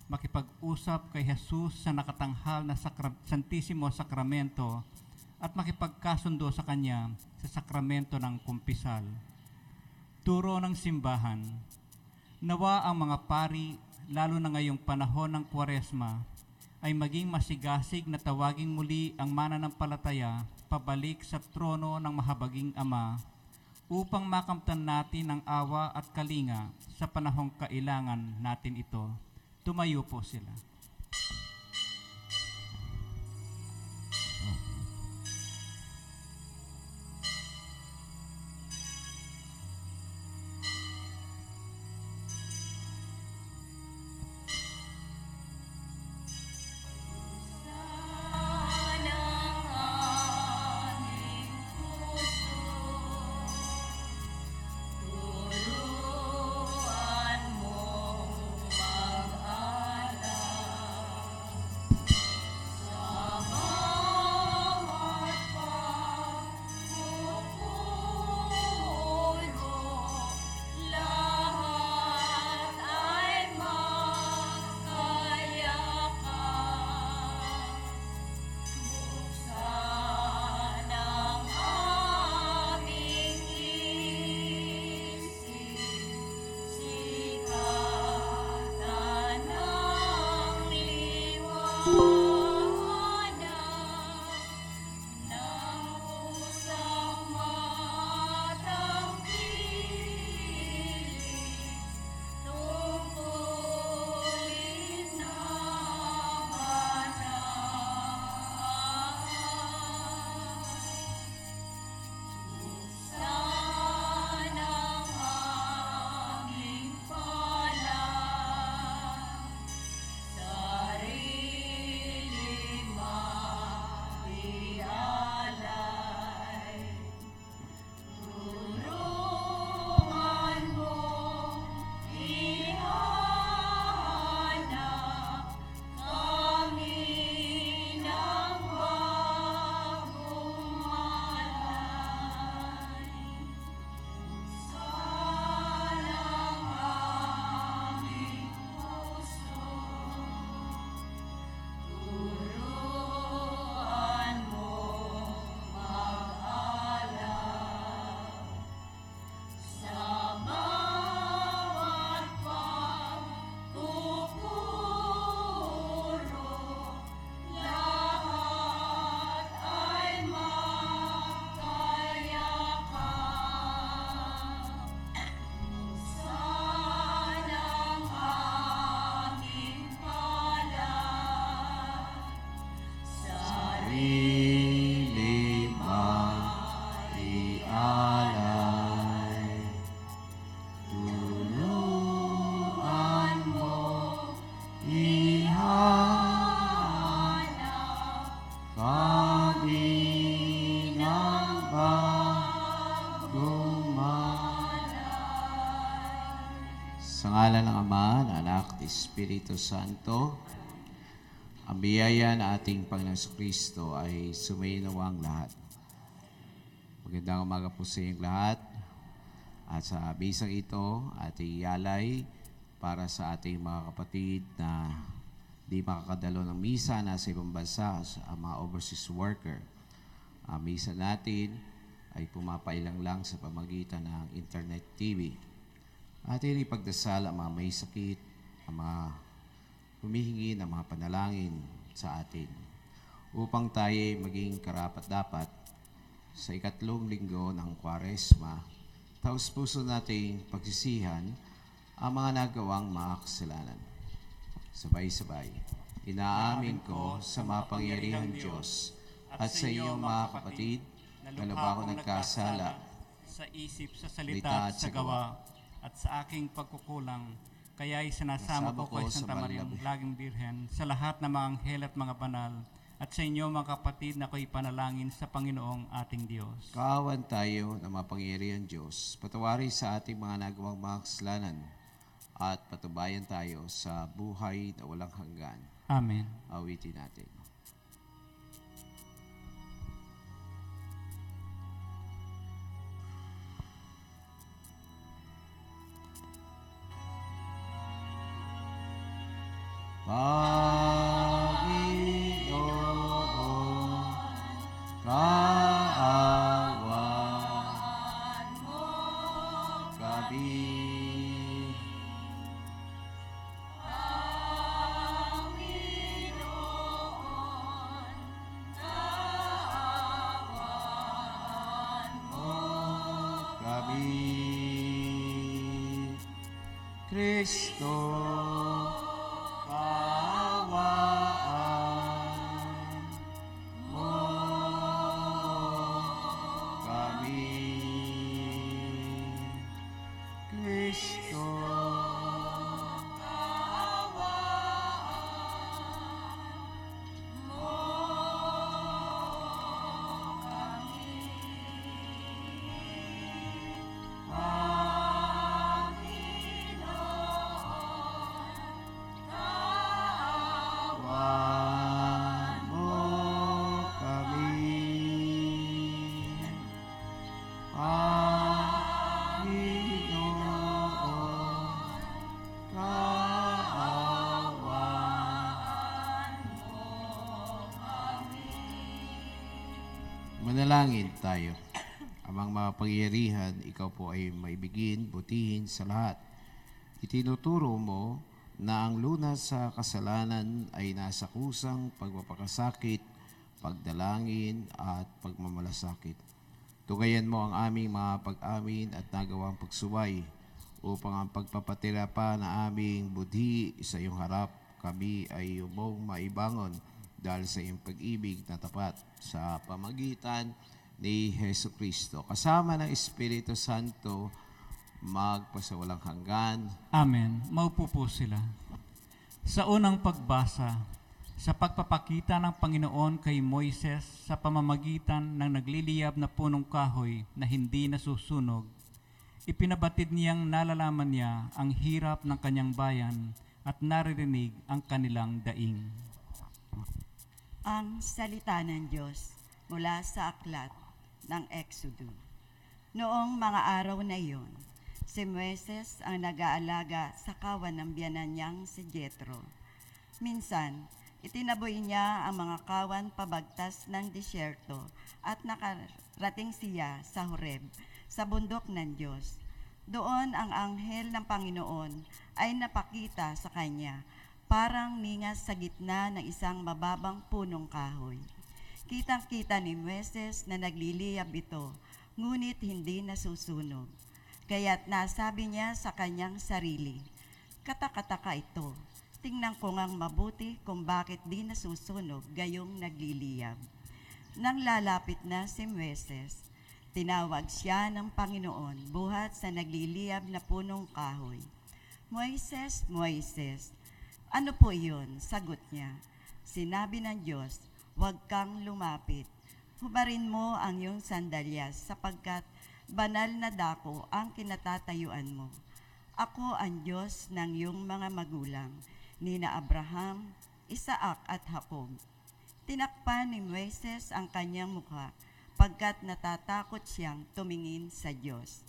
makipag-usap kay Jesus sa nakatanghal na Santisimo Sakramento at makipagkasundo sa Kanya sa sakramento ng kumpisal. Turo ng simbahan, nawa ang mga pari, lalo na ngayong panahon ng Kwaresma, ay maging masigasig na tawaging muli ang mananampalataya pabalik sa trono ng mahabaging Ama upang makamtan natin ang awa at kalinga sa panahong kailangan natin ito. Tumayo po sila. Sa ngalan ng Ama, ng Anak, at Espiritu Santo, ang biyaya na ating Panginoong Kristo ay sumainawang lahat. Magandang umaga po sa inyong lahat. At sa bisang ito, ating iyalay para sa ating mga kapatid na di makakadalo ng misa na sa ibang bansa, ang mga overseas worker. Ang misa natin ay pumapailang lang sa pamagitan ng Internet TV. Atin ipagdasal ang mga may sakit, ang mga humihingi ng mga panalangin sa atin upang tayo maging karapat-dapat sa ikatlong linggo ng Kwaresma, taos puso nating pagsisihan ang mga nagawang mga kasalanan. Sabay-sabay, inaamin ko sa mapangyarihang Diyos at sa iyo mga kapatid na lubha ko nagkasala sa isip, sa salita at sa gawa, at sa aking pagkukulang, kaya'y sinasama ko kay Santa Maria, laging Birhen, sa lahat ng mga anghel at mga banal, at sa inyo mga kapatid na ako'y panalangin sa Panginoong ating Diyos. Kaawan tayo na mapangyarihan Diyos, patawarin sa ating mga nagawang mga kasalanan, at patubayan tayo sa buhay na walang hanggan. Amen. Awitin natin. Panginoon, kaawaan mo kami. Kristo, kaawaan mo kami. Kristo, manalangin tayo. Amang mapangyarihan, ikaw po ay maibigin, butihin sa lahat. Itinuturo mo na ang lunas sa kasalanan ay nasa kusang pagpapakasakit, pagdalangin at pagmamalasakit. Tugayan mo ang aming mga pag-amin at nagawang pagsuway upang ang pagpapatira pa na aming budhi sa iyong harap, kami ay umong maibangon dahil sa iyong pag-ibig na tapat sa pamagitan ni Hesu Kristo. Kasama ng Espiritu Santo, magpasawalang hanggan. Amen. Maupo po sila. Sa unang pagbasa, sa pagpapakita ng Panginoon kay Moises sa pamamagitan ng nagliliyab na punong kahoy na hindi nasusunog, ipinabatid niyang nalalaman niya ang hirap ng kanyang bayan at naririnig ang kanilang daing. Ang salita ng Diyos mula sa aklat ng Exodo. Noong mga araw na iyon, si Moises ang nag-aalaga sa kawan ng biyanan niyang si Jethro. Minsan, itinaboy niya ang mga kawan pabagtas ng disyerto at nakarating siya sa Horeb, sa bundok ng Diyos. Doon ang anghel ng Panginoon ay napakita sa kanya, parang ningas sa gitna ng isang mababang punong kahoy. Kitang-kita ni Moises na nagliliyab ito, ngunit hindi nasusunog. Kaya't nasabi niya sa kanyang sarili, "Katakataka ito, tingnan ko ngang mabuti kung bakit di nasusunog gayong nagliliyab." Nang lalapit na si Moises, tinawag siya ng Panginoon buhat sa nagliliyab na punong kahoy. "Moises, Moises." "Ano po iyon?" sagot niya. Sinabi ng Diyos, "Huwag kang lumapit. Hubarin mo ang iyong sandalyas sapagkat banal na dako ang kinatatayuan mo. Ako ang Diyos ng iyong mga magulang, nina Abraham, Isaac at Jacob." Tinakpan ni Moises ang kanyang mukha pagkat natatakot siyang tumingin sa Diyos.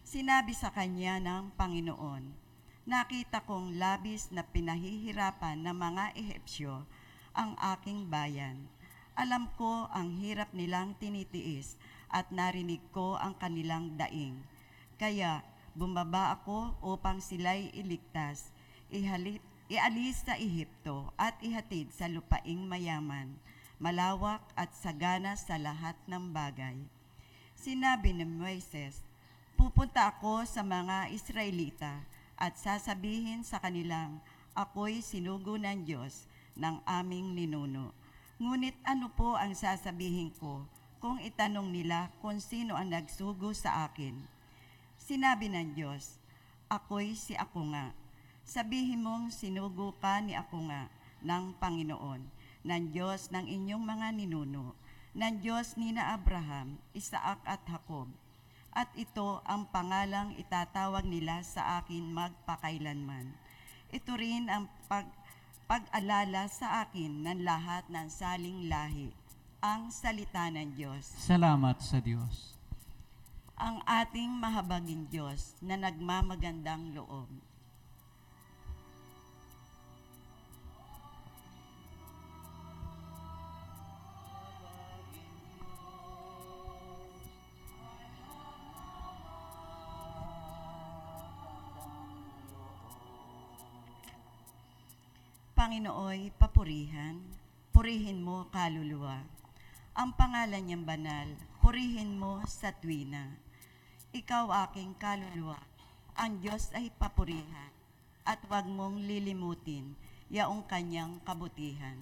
Sinabi sa kanya ng Panginoon, "Nakita kong labis na pinahihirapan ng mga Ehipsyo ang aking bayan. Alam ko ang hirap nilang tinitiis at narinig ko ang kanilang daing. Kaya bumaba ako upang sila'y iligtas, ialis sa Ehipto at ihatid sa lupaing mayaman, malawak at sagana sa lahat ng bagay." Sinabi ni Moises, "Pupunta ako sa mga Israelita at sasabihin sa kanilang, ako'y sinugo ng Diyos ng aming ninuno. Ngunit ano po ang sasabihin ko kung itanong nila kung sino ang nagsugo sa akin?" Sinabi ng Diyos, "Ako'y si Ako nga. Sabihin mong sinugo ka ni Ako nga ng Panginoon, ng Diyos ng inyong mga ninuno, ng Diyos nina Abraham, Isaac at Jacob. At ito ang pangalang itatawag nila sa akin magpakailanman. Ito rin ang pag-alala sa akin ng lahat ng saling lahi." Ang salita ng Diyos. Salamat sa Diyos. Ang ating mahabaging Diyos na nagmamagandang loob. Panginooy papurihan, purihin mo kaluluwa. Ang pangalan niyang banal, purihin mo sa tuwina. Ikaw aking kaluluwa, ang Diyos ay papurihan, at huwag mong lilimutin yaong kanyang kabutihan.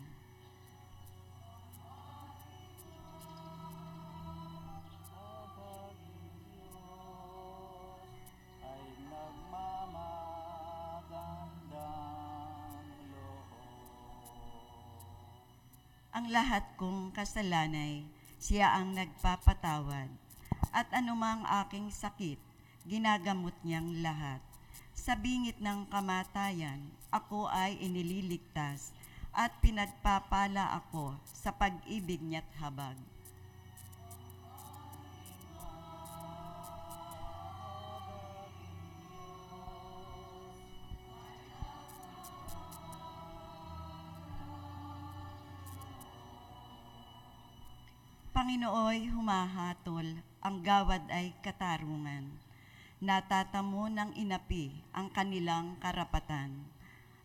Ang lahat kong kasalanay, siya ang nagpapatawad, at anumang aking sakit, ginagamot niyang lahat. Sa bingit ng kamatayan, ako ay inililigtas, at pinagpapala ako sa pag-ibig niya't habag. Panginooy humahatol, ang gawad ay katarungan. Natatamo ng inapi ang kanilang karapatan.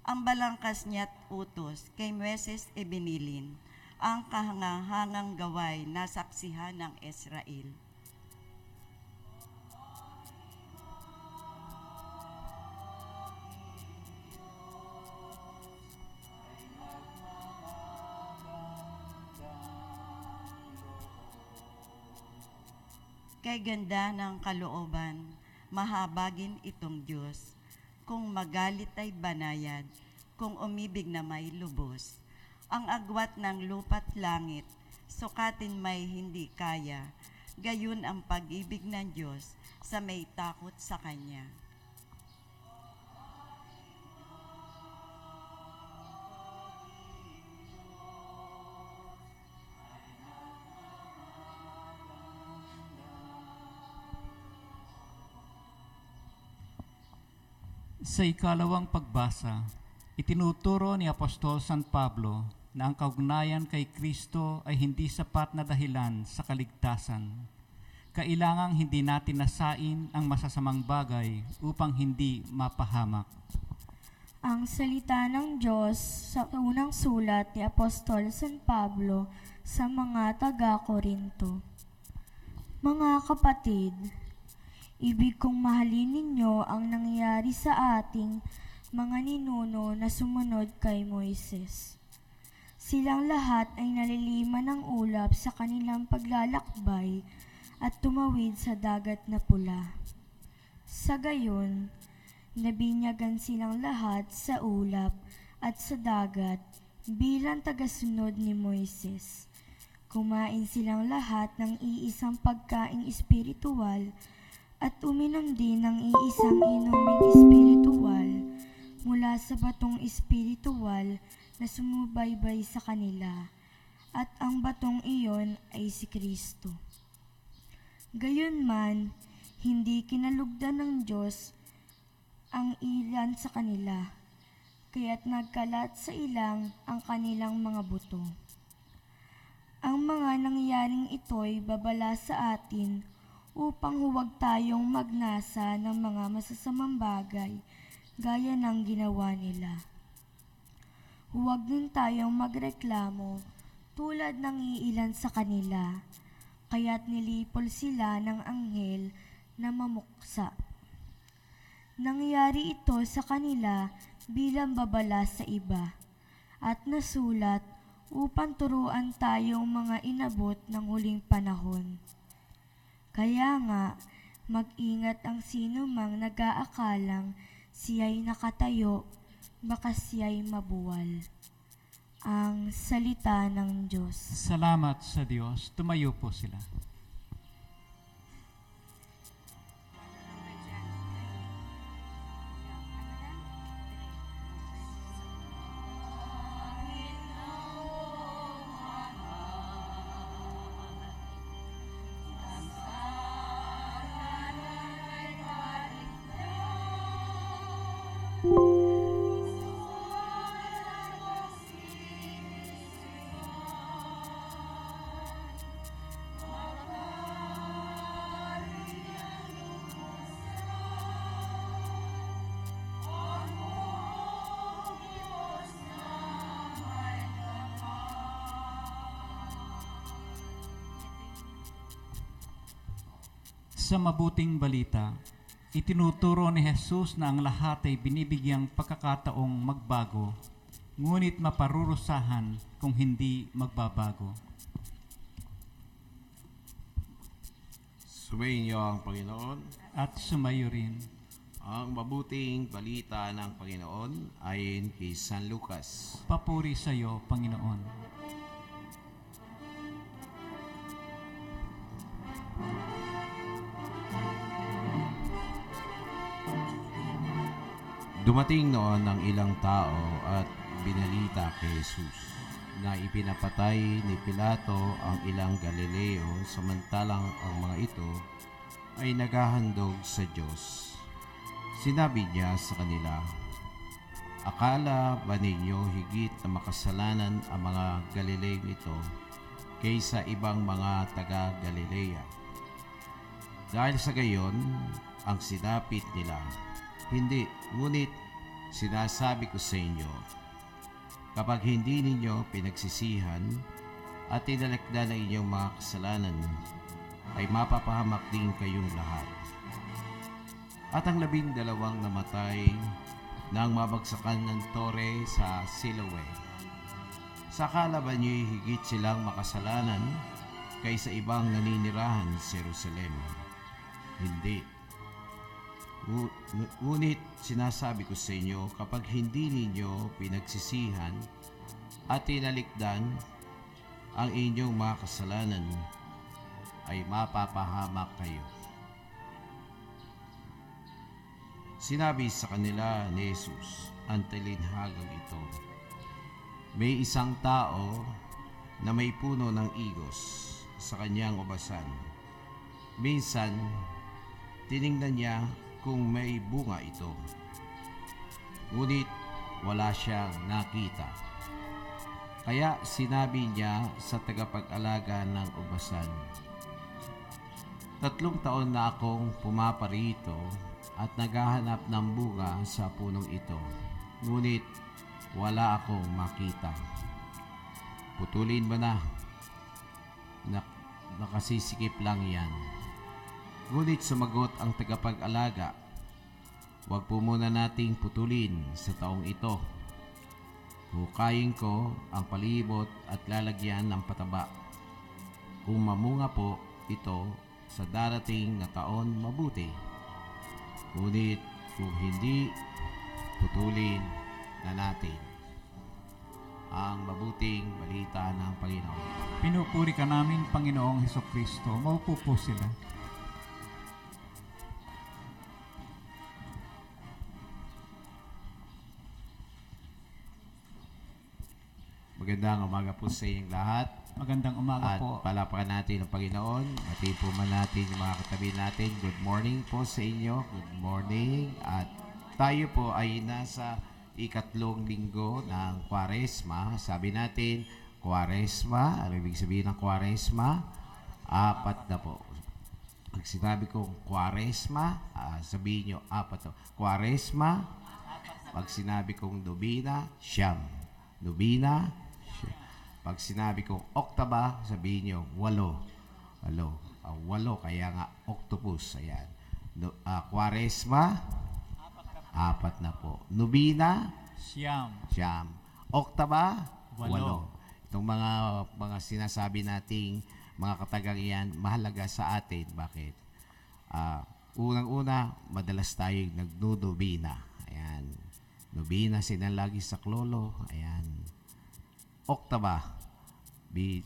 Ang balangkas niya't utos kay Moises ibinilin, ang kahangahangang gaway na saksihan ng Israel. Kay ganda ng kalooban, mahabagin itong Diyos. Kung magalit ay banayad, kung umibig na may lubos. Ang agwat ng lupa't langit, sukatin may hindi kaya. Gayon ang pag-ibig ng Diyos sa may takot sa Kanya. Sa ikalawang pagbasa, itinuturo ni Apostol San Pablo na ang kaugnayan kay Kristo ay hindi sapat na dahilan sa kaligtasan. Kailangang hindi natin nasain ang masasamang bagay upang hindi mapahamak. Ang salita ng Diyos sa unang sulat ni Apostol San Pablo sa mga taga-Korinto. Mga kapatid, ibig kong mahalin ninyo ang nangyari sa ating mga ninuno na sumunod kay Moises. Silang lahat ay naliliman ng ulap sa kanilang paglalakbay at tumawid sa dagat na pula. Sa gayon, nabinyagan silang lahat sa ulap at sa dagat bilang tagasunod ni Moises. Kumain silang lahat ng iisang pagkaing espiritual at uminom din ng iisang inuming espiritual mula sa batong espiritual na sumubaybay sa kanila, at ang batong iyon ay si Kristo. Gayunman, hindi kinalugdan ng Diyos ang ilan sa kanila, kaya't nagkalat sa ilang ang kanilang mga buto. Ang mga nangyaring ito'y babala sa atin upang huwag tayong magnasa ng mga masasamang bagay gaya ng ginawa nila. Huwag din tayong magreklamo tulad ng iilan sa kanila, kaya't nilipol sila ng anghel na mamuksa. Nangyari ito sa kanila bilang babala sa iba, at nasulat upang turuan tayong mga inabot ng huling panahon. Kaya nga, mag-ingat ang sino mang nag-aakalang siya'y nakatayo, baka siya'y mabuwal. Ang salita ng Diyos. Salamat sa Diyos. Tumayo po sila. Sa mabuting balita, itinuturo ni Jesus na ang lahat ay binibigyang pagkakataong magbago, ngunit maparurusahan kung hindi magbabago. Sumayin niyo ang Panginoon. At sumayo rin. Ang mabuting balita ng Panginoon ayon kay San Lucas. Papuri sa iyo, Panginoon. Dumating noon ang ilang tao at binalita kay Jesus na ipinapatay ni Pilato ang ilang Galileo samantalang ang mga ito ay naghahandog sa Diyos. Sinabi niya sa kanila, "Akala ba ninyo higit na makasalanan ang mga Galileong ito kaysa ibang mga taga-Galilea? Dahil sa gayon, ang sinapit nila, hindi, ngunit sinasabi ko sa inyo, kapag hindi ninyo pinagsisihan at tinalakdan ang inyong mga kasalanan, ay mapapahamak din kayong lahat. At ang 12 namatay nang mabagsakan ng tore sa Siloe. Sakala ba niyo higit silang makasalanan kaysa ibang naninirahan sa Jerusalem? Hindi. Ngunit sinasabi ko sa inyo, kapag hindi ninyo pinagsisihan at tinalikdan ang inyong mga kasalanan, ay mapapahamak kayo." Sinabi sa kanila ni Jesus ang talinhagang ito, "May isang tao na may puno ng igos sa kanyang ubasan. Minsan, tiningnan niya kung may bunga ito, ngunit wala siyang nakita. Kaya sinabi niya sa tagapag-alaga ng ubasan, 3 taon na akong pumaparito at naghahanap ng bunga sa punong ito, ngunit wala akong makita. Putulin mo na, nakasisikip lang yan." Ngunit sumagot ang tagapag-alaga, "Huwag po muna nating putulin sa taong ito. Hukayin ko ang palibot at lalagyan ng pataba. Kung mamunga po ito sa darating na taon, mabuti. Ngunit kung hindi, putulin na natin." Ang mabuting balita ng Panginoon. Pinupuri ka namin, Panginoong Hesukristo. Maupo po sila. Magandang umaga po sa inyong lahat. Magandang umaga At po. palapakan natin ang Panginoon. At po man natin yung mga katabi natin. Good morning po sa inyo. Good morning. At tayo po ay nasa ikatlong linggo ng Kwaresma. Sabi natin, Kwaresma. Ano ibig sabihin ng Kwaresma? 4 na po. Pag sinabi kong Kwaresma, sabihin nyo 4 to. Kwaresma. Pag sinabi kong Nobina, Siyam. Nobina, Siyam. Pag sinabi kong Oktaba, sabihin nyo 8. 8, kaya nga octopus. Ayan. Kwaresma, 4 na po. Nobina, Siyam. Siyam. Oktaba, 8. 8. Itong mga sinasabi nating mga katagang iyan, mahalaga sa atin. Bakit? Unang-una, madalas tayong nagnunobina. Ayan. Nobina sinalagi sa klolo. Ayan. Oktaba.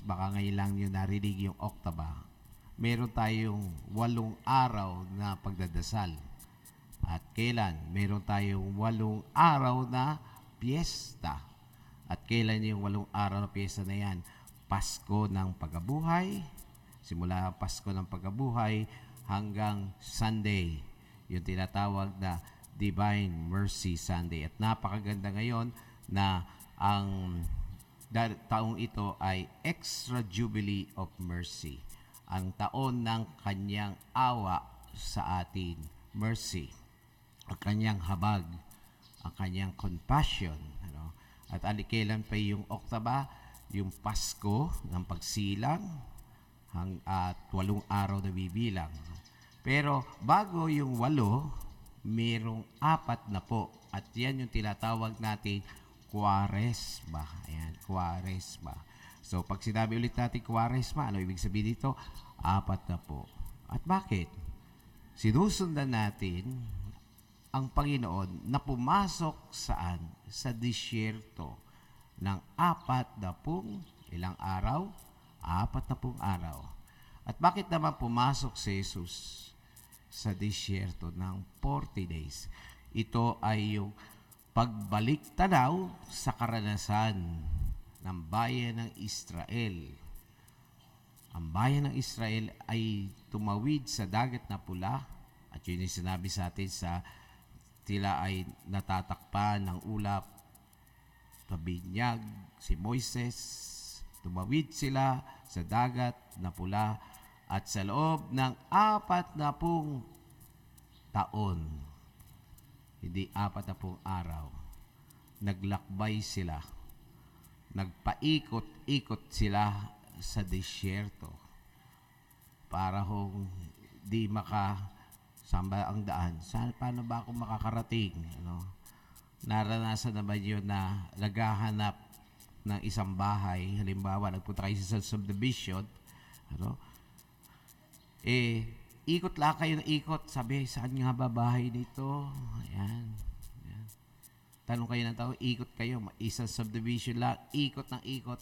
Baka ngayon lang nyo narinig yung oktaba. Meron tayong 8 araw na pagdadasal. At kailan? Meron tayong 8 araw na piyesta. At kailan yung 8 araw na piyesta na yan? Pasko ng Pagkabuhay. Simula Pasko ng Pagkabuhay hanggang Sunday. Yung tinatawag na Divine Mercy Sunday. At napakaganda ngayon na ang taong ito ay Extra Jubilee of Mercy. Ang taon ng kanyang awa sa atin. Mercy. Ang kanyang habag. Ang kanyang compassion. At kailan pa yung Oktaba? Yung Pasko ng pagsilang at 8 araw na bibilang. Pero bago yung 8, mayroong 40. At yan yung tinatawag natin Kwaresma. Ayan, Kwaresma. So, pag sinabi ulit natin Kwaresma, ano ibig sabihin dito? 40. At bakit? Sinusundan natin ang Panginoon na pumasok saan? Sa disyerto ng 40 ilang araw? 40 araw. At bakit naman pumasok si Jesus sa disyerto ng 40 days? Ito ay yung pagbalik tanaw sa karanasan ng bayan ng Israel. Ang bayan ng Israel ay tumawid sa dagat na pula, at yun yung sinabi sa atin sa tila ay natatakpan ng ulap sa binyag si Moises. Tumawid sila sa dagat na pula, at sa loob ng 40 taon, hindi 40 araw, naglakbay sila, nagpaikot-ikot sila sa disyerto para kung di makasamba ang daan. Paano ba ako makakarating? Naranasan naman yun na naghahanap ng isang bahay. Halimbawa, nagpunta kayo sa subdivision, ikot lang kayo ng ikot. Sabi, saan nga ba bahay nito? Ayan. Tanong kayo ng tao, ikot kayo. Isang subdivision lang, ikot ng ikot.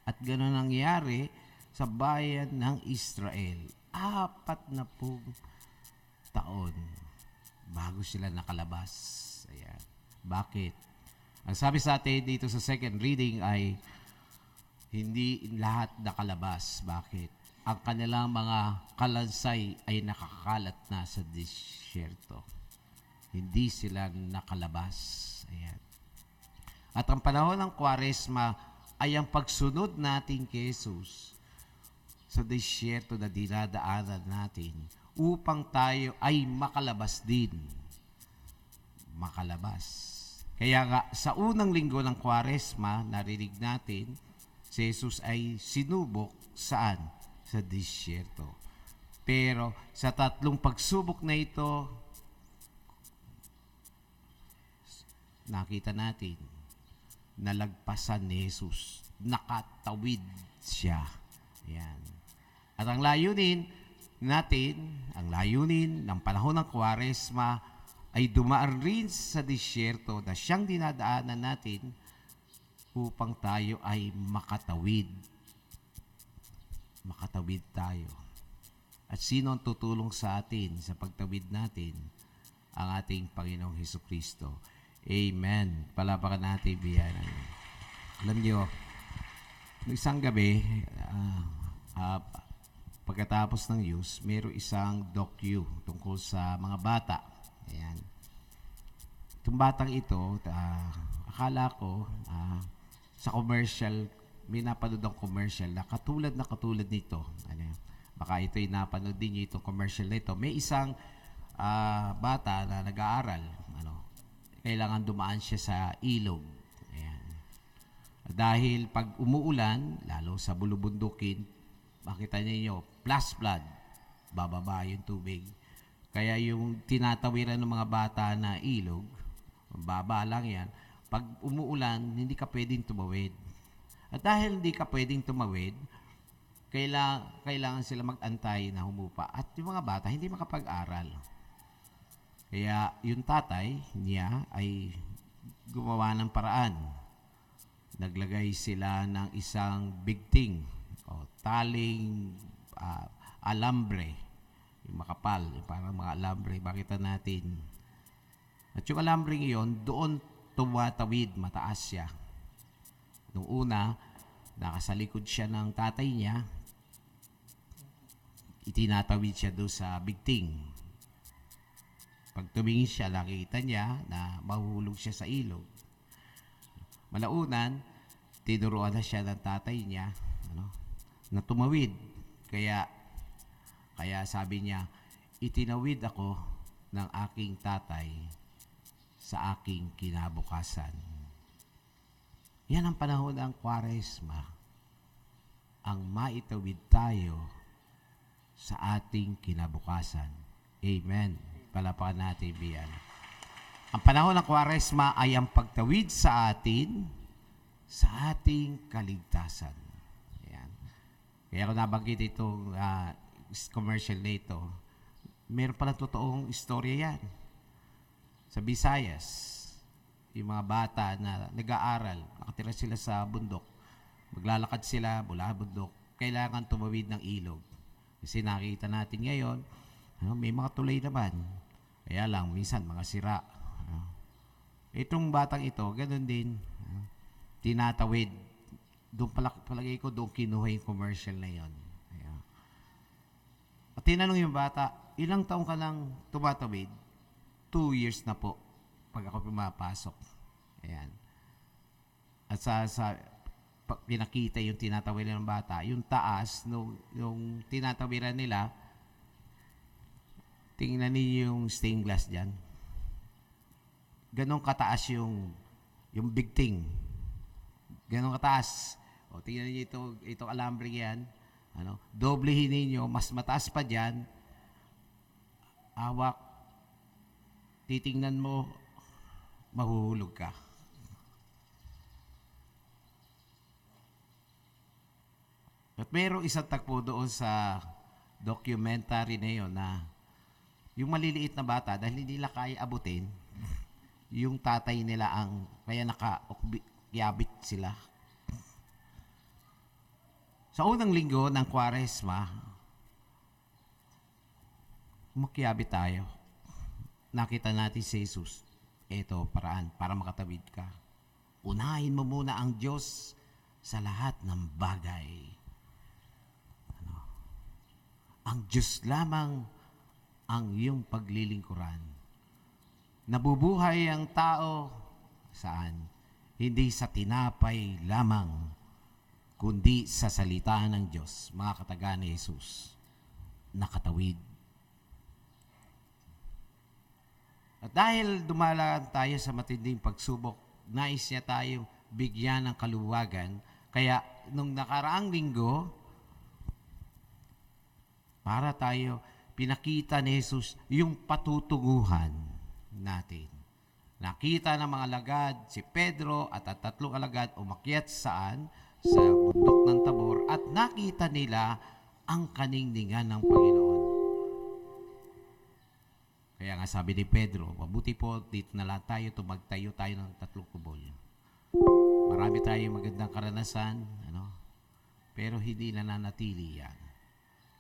At gano'n nangyari sa bayan ng Israel. 40 taon bago sila nakalabas. Ayan. Bakit? Ang sabi sa atin dito sa second reading ay hindi lahat nakalabas. Bakit? Ang kanilang mga kalansay ay nakakalat na sa disyerto. Hindi sila nakalabas. Ayan. At ang panahon ng Kwaresma ay ang pagsunod natin kay Jesus sa disyerto na dinadaanan natin upang tayo ay makalabas din. Makalabas. Kaya nga, sa unang linggo ng Kwaresma, narinig natin, si Jesus ay sinubok saan? Sa disyerto. Pero sa 3 pagsubok na ito, nakita natin, nalagpasan ni Jesus. Nakatawid siya. Yan. At ang layunin natin, ang layunin ng panahon ng Kwaresma ay dumaan rin sa disyerto na siyang dinadaanan natin upang tayo ay makatawid. Makatawid tayo. At sino ang tutulong sa atin sa pagtawid natin? Ang ating Panginoong Hesukristo. Amen. Palapakan natin biyaya. Alam nyo, isang gabi, pagkatapos ng news, mayroong isang docu tungkol sa mga bata. Ayan. Itong batang ito, akala ko, sa commercial, may napanood ang commercial na katulad nito. Baka ito'y napanood din nyo itong commercial na ito. May isang bata na nag-aaral. Kailangan dumaan siya sa ilog. Ayan. Dahil pag umuulan, lalo sa bulubundukin, makita niyo, flash flood, bababa yung tubig. Kaya yung tinatawiran ng mga bata na ilog, baba lang yan, pag umuulan, hindi ka pwedeng tumawid. At dahil hindi ka pwedeng tumawid, kailangan sila mag-antay na humupa. At yung mga bata, hindi makapag-aral. Kaya yung tatay niya ay gumawa ng paraan. Naglagay sila ng isang bigting o taling alambre. Yung makapal, yung parang mga alambre. Makita natin. At yung alambre iyon, doon tumatawid, mataas siya. Nung una, nakasalikod siya ng tatay niya, itinatawid siya doon sa bigting. Pag tumingin siya, nakita niya na mahuhulog siya sa ilog. Malaunan, tinuruan na siya ng tatay niya na tumawid. Kaya sabi niya, itinawid ako ng aking tatay sa aking kinabukasan. Yan ang panahon ng Kwaresma. Ang maitawid tayo sa ating kinabukasan. Amen. Palapakan natin, biyan. Ang panahon ng Kwaresma ay ang pagtawid sa atin sa ating kaligtasan. Ayan. Kaya ako nabanggit itong commercial na ito, meron pala totoong istorya yan. Sa Visayas, yung mga bata na nag-aaral, nakatira sila sa bundok, maglalakad sila mula bundok, kailangan tumawid ng ilog. Kasi nakita natin ngayon, may mga tulay naman. Kaya lang, minsan mga sira. Itong batang ito, ganun din, tinatawid. Doon palagay ko, doon kinuha yung commercial na yon. At tinanong yung bata, ilang taong ka lang tumatawid? 2 years na po pag ako pumapasok. Ayan. At pinakita yung tinatawiran ng bata, yung taas, yung tinatawiran nila, tingnan niyo yung stained glass dyan. Ganon kataas yung bigting. Ganon kataas. O, tingnan niyo itong alambre yan. Doblehin ninyo, mas mataas pa dyan. Awak. Titingnan mo, mahuhulog ka. At mayroong isang tagpo doon sa documentary na yun na yung maliliit na bata, dahil hindi nila kaya abutin, yung tatay nila ang, kaya naka-yabit sila. Sa unang linggo ng Kwaresma, umakyabit tayo. Nakita natin si Jesus. Ito, paraan para makatawid ka. Unahin mo muna ang Diyos sa lahat ng bagay. Ang Diyos lamang ang iyong paglilingkuran. Nabubuhay ang tao saan? Hindi sa tinapay lamang, kundi sa salita ng Diyos. Mga kataga ni Jesus, nakatawid. At dahil dumalaan tayo sa matinding pagsubok, nais niya tayong bigyan ng kaluwagan. Kaya nung nakaraang linggo, para tayo, pinakita ni Jesus yung patutunguhan natin. Nakita ng mga alagad, si Pedro at ang 3 alagad umakyat saan? Sa bundok ng Tabor, at nakita nila ang kaningningan ng Panginoon. Kaya nga sabi ni Pedro, mabuti po dito na lang tayo, magtayo tayo ng 3 kubol. Marami tayong magandang karanasan, pero hindi nananatili yan.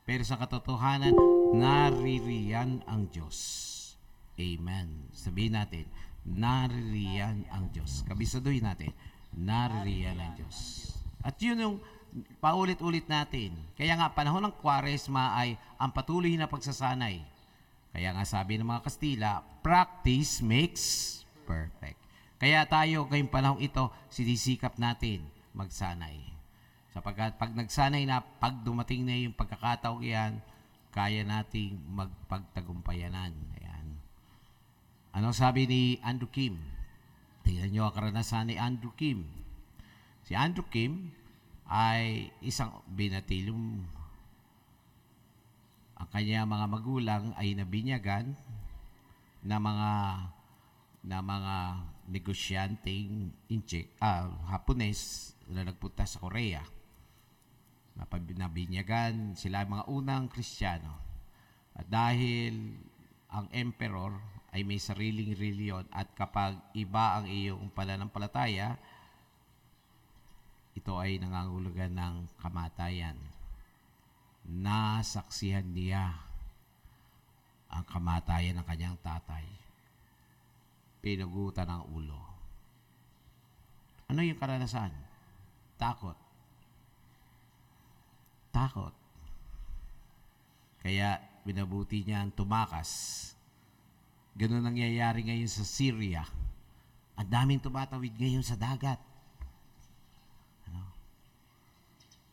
Pero sa katotohanan, naririyan ang Diyos. Amen. Sabihin natin, naririyan ang Diyos. Kabisaduhin natin, naririyan ang Diyos. At yun yung paulit-ulit natin. Kaya nga, panahon ng Kwaresma ay ang patuloy na pagsasanay. Kaya nga sabi ng mga Kastila, practice makes perfect. Kaya tayo, ngayong panahon ito, sinisikap natin magsanay. Sapagkat pag nagsanay na, pag dumating na yung pagkakataong iyan, kaya nating magpagtagumpayanan. Ayan. Ano sabi ni Andrew Kim? Tingnan nyo ang karanasan ni Andrew Kim. Si Andrew Kim ay isang binatilong. Ang kanya mga magulang ay nabinyagan na mga negosyanteng Hapones na nagpunta sa Korea. Nabinyagan sila mga unang Kristiyano. At dahil ang emperor ay may sariling reliyon at kapag iba ang iyong pananampalataya, ito ay nangangahulugan ng kamatayan. Nasaksihan niya ang kamatayan ng kanyang tatay. Pinugutan ang ulo. Ano yung karanasan? Takot. Takot. Kaya binabuti niya ang tumakas. Ganun nangyayari ngayon sa Syria. Ang daming tumatawid ngayon sa dagat.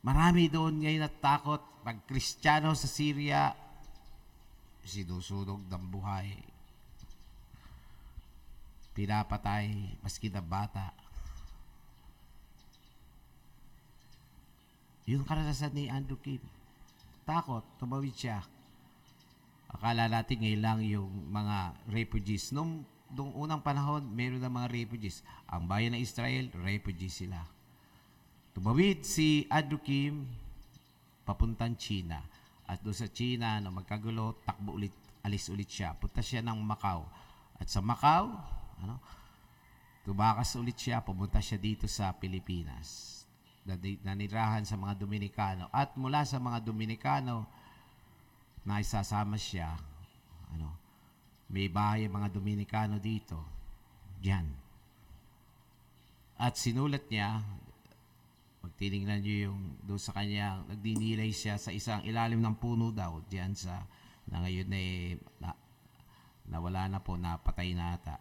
Marami doon ngayon at takot. Pag Kristiyano sa Syria, sinusunog ng buhay. Pinapatay, maski na bata. Yung karanasan ni Andrew Kim. Takot, tumawid siya. Akala natin ngayon lang yung mga refugees. Nung unang panahon, meron ng mga refugees. Ang bayan ng Israel, refugees sila. Tumawid si Andrew Kim papuntang China. At doon sa China, no, magkagulo, takbo ulit, alis ulit siya. Punta siya ng Macau. At sa Macau, tumakas ulit siya, pumunta siya dito sa Pilipinas. Nanirahan sa mga Dominikano. At mula sa mga Dominikano, naisasama siya, may bahay mga Dominikano dito. Diyan. At sinulat niya, pag tinignan niyo yung doon sa kanya, nagdinilay siya sa isang ilalim ng puno daw, diyan sa, na ngayon nawala na po, napatay na ata.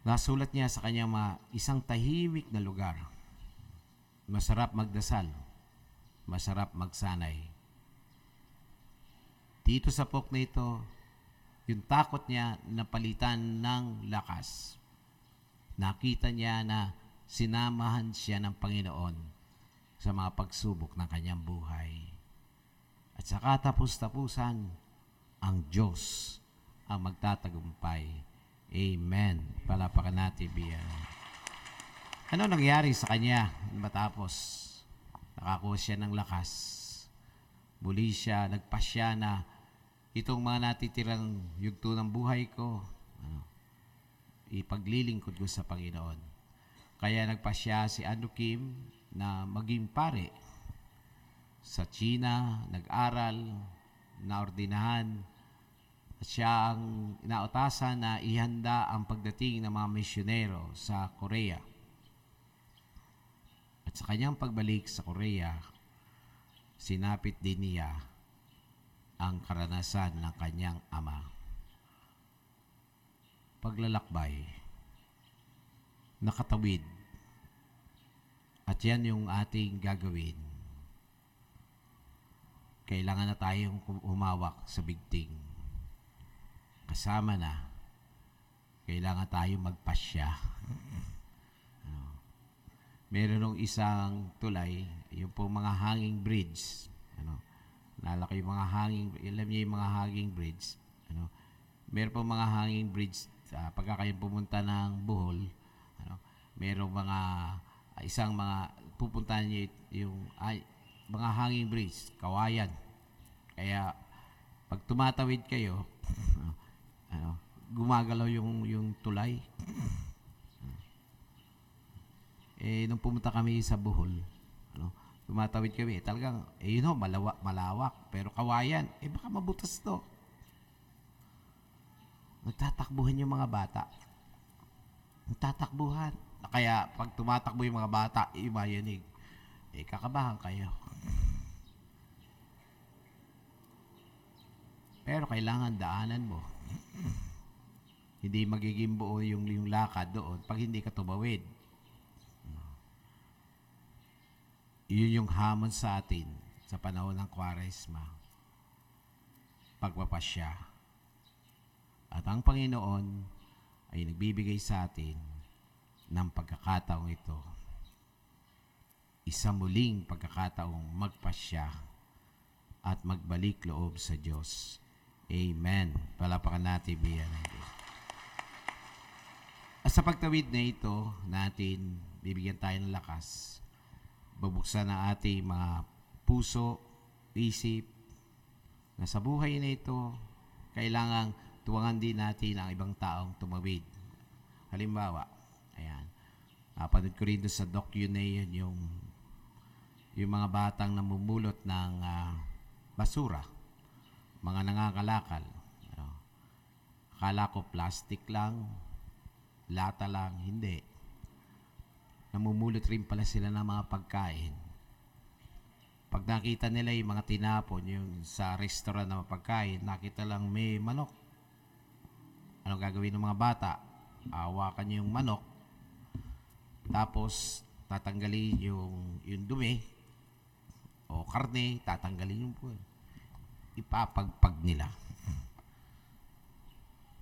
Nasulat niya sa kanyang isang tahimik na lugar. Masarap magdasal. Masarap magsanay. Dito sa book na ito, yung takot niya napalitan ng lakas. Nakita niya na sinamahan siya ng Panginoon sa mga pagsubok ng kanyang buhay. At sa katapus-tapusan, ang Diyos ang magtatagumpay. Amen. Palapakan natin biyan. Ano nangyari sa kanya matapos? Nakakuha siya ng lakas. Muli siya, nagpasya na itong mga natitirang yugto ng buhay ko, ipaglilingkod ko sa Panginoon. Kaya nagpasya si Andrew Kim na maging pare sa China, nag-aral, naordinahan, at siya ang inautasan na ihanda ang pagdating ng mga misyonero sa Korea. At sa kanyang pagbalik sa Korea, sinapit din niya ang karanasan ng kanyang ama. Paglalakbay, nakatawid, at yan yung ating gagawin. Kailangan na tayong humawak sa bigting. Kasama na, kailangan tayo magpasya. Meron nung isang tulay, yung po mga hanging bridge. Lalaki yung mga hanging, alam niyo yung mga hanging bridge. Meron po mga hanging bridge, pagka kayo pumunta ng Bohol, meron mga, isang mga, pupuntahan niyo yung, mga hanging bridge, kawayan. Kaya, pag tumatawid kayo, gumagalaw yung tulay. Nung pumunta kami sa Bohol, tumatawid kami, talagang, malawak, pero kawayan, baka mabutas to. Nagtatakbuhan yung mga bata. Nagtatakbuhan. Kaya, pag tumatakbo yung mga bata, mayanig. Kakabahan kayo. Pero kailangan daanan mo. Hindi magiging buo yung lakad doon pag hindi ka tumawid. Yun yung hamon sa atin sa panahon ng Kwaresma. Pagpapasya. At ang Panginoon ay nagbibigay sa atin ng pagkakataong ito. Isa muling pagkakataong magpasya at magbalik loob sa Diyos. Amen. Palapakan natin biyan ng Diyos. At sa pagtawid na ito, natin bibigyan tayo ng lakas. Babuksan ang ating mga puso, isip, na sa buhay na ito, kailangang tuwangan din natin ang ibang taong tumawid. Halimbawa, ayan, napanood ko rin doon sa docu na yun, yung mga batang namumulot ng basura, mga nangangalakal. Akala ko plastic lang, lata lang, hindi. Namumulot rin pala sila ng mga pagkain. Pag nakita nila yung mga tinapon, yung sa restaurant na pagkain, nakita lang may manok. Anong gagawin ng mga bata? Hawakan yung manok, tapos tatanggalin yung dumi o karne, tatanggalin yung puwet. Ipapagpag nila.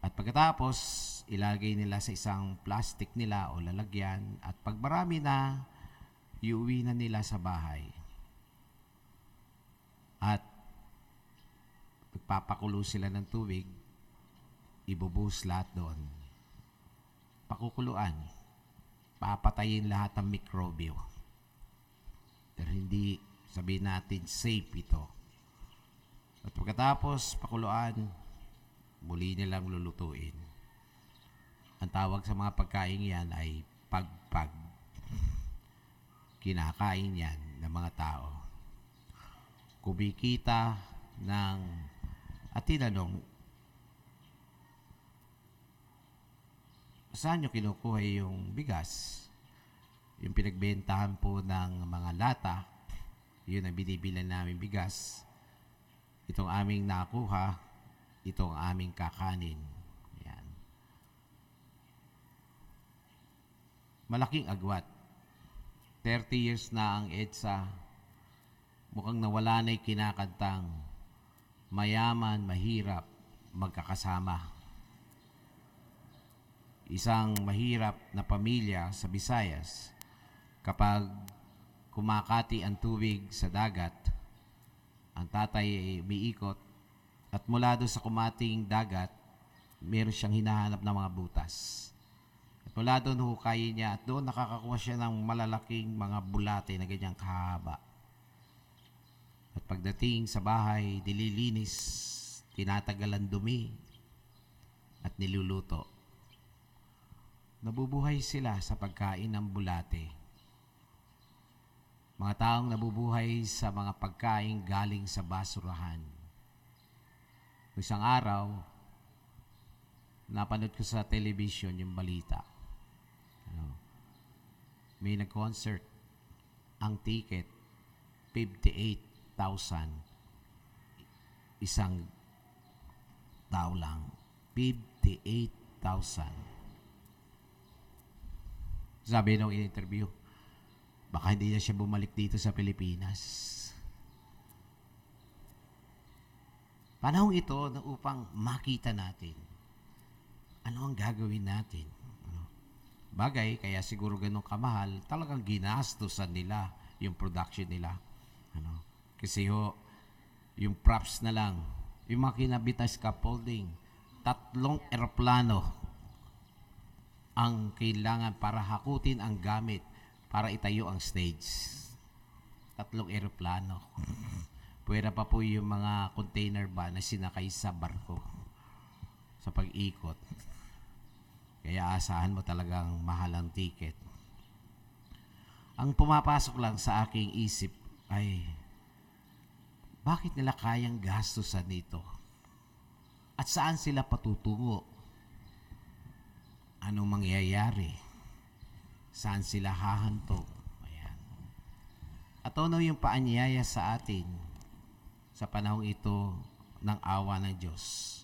At pagkatapos, ilagay nila sa isang plastic nila o lalagyan. At pag marami na, iuwi na nila sa bahay. At magpapakulo sila ng tubig, ibubuhos lahat doon. Pakukuluan. Papatayin lahat ng mikrobyo. Pero hindi sabihin natin safe ito. At pagkatapos pakuluan, muli nilang lulutuin. Ang tawag sa mga pagkain yan ay pagpag. Kinakain yan ng mga tao. Kumikita ng, at tinanong, saan nyo kinukuha yung bigas? Yung pinagbentahan po ng mga lata, yun ang binibilan namin bigas. Itong aming nakuha, itong aming kakanin. Yan. Malaking agwat. 30 years na ang EDSA. Mukhang nawala na'y kinakantang mayaman, mahirap, magkakasama. Isang mahirap na pamilya sa Visayas, kapag kumakati ang tubig sa dagat, ang tatay ay umiikot at mula doon sa kumating dagat, meron siyang hinahanap ng mga butas. At mula doon hukayin niya at doon nakakakuha siya ng malalaking mga bulate na ganyang kahaba. At pagdating sa bahay, dililinis, tinatagalan dumi at niluluto. Nabubuhay sila sa pagkain ng bulate. Mga taong nabubuhay sa mga pagkain galing sa basurahan. Isang araw, napanood ko sa television yung balita. May nag-concert. Ang ticket, 58,000. Isang tao lang. 58,000. Sabi nung in-interview, baka hindi na siya bumalik dito sa Pilipinas. Panahon ito na upang makita natin ano ang gagawin natin. Bagay, kaya siguro ganun kamahal, talagang ginastosan nila yung production nila. Kasi yung props na lang, yung mga kinabit na scaffolding, 3 eroplano ang kailangan para hakutin ang gamit para itayo ang stage. 3 eroplano. Pwera pa po yung mga container ba na sinakay sa barko sa pag-ikot. Kaya asahan mo talagang mahal ang ticket. Ang pumapasok lang sa aking isip ay, bakit nila kayang gastusan nito? At saan sila patutungo? Anong mangyayari? Saan sila hahantong? Ayan. At ano yung paanyaya sa atin sa panahong ito ng awa ng Diyos?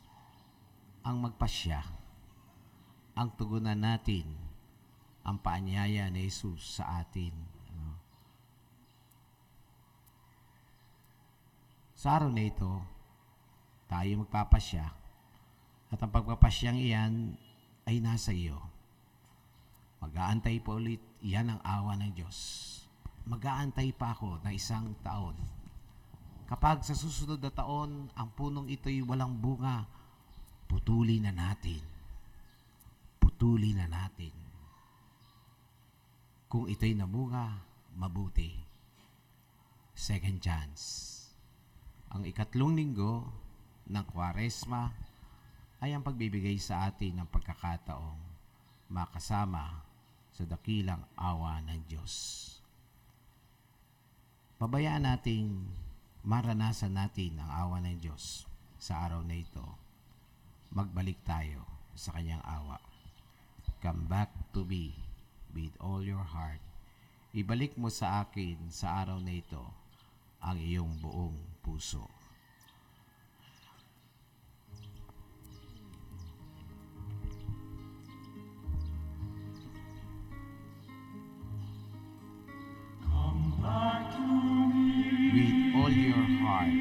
Ang magpasya. Ang tugunan natin ang paanyaya ni Jesus sa atin. Sa araw na ito, tayo magpapasya. At ang pagpapasyang iyan ay nasa iyo. Mag-aantay pa ulit, iyan ang awa ng Diyos. Mag-aantay pa ako na 1 taon. Kapag sa susunod na taon, ang punong ito'y walang bunga, putulin na natin. Putulin na natin. Kung ito'y namunga, mabuti. Second chance. Ang 3 linggo ng Kwaresma ay ang pagbibigay sa atin ng pagkakataong makasama sa dakilang awa ng Diyos. Pabayaan nating maranasan natin ang awa ng Diyos sa araw na ito. Magbalik tayo sa kanyang awa. Come back to me with all your heart. Ibalik mo sa akin sa araw na ito ang iyong buong puso. With all your heart.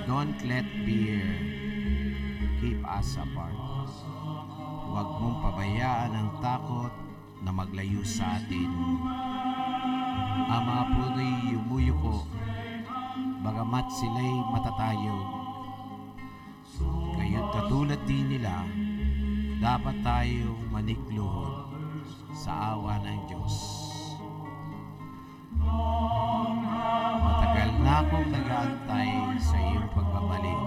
Don't let fear keep us apart. Huwag mong pabayaan ang takot na maglayo sa atin. Ang mga puno'y yumuyuko, bagamat sila'y matatayo. Kaya't katulad din nila, dapat tayong manikluhod sa awa ng Diyos. Matagal na akong nag-aantay sa iyong pagbabalik.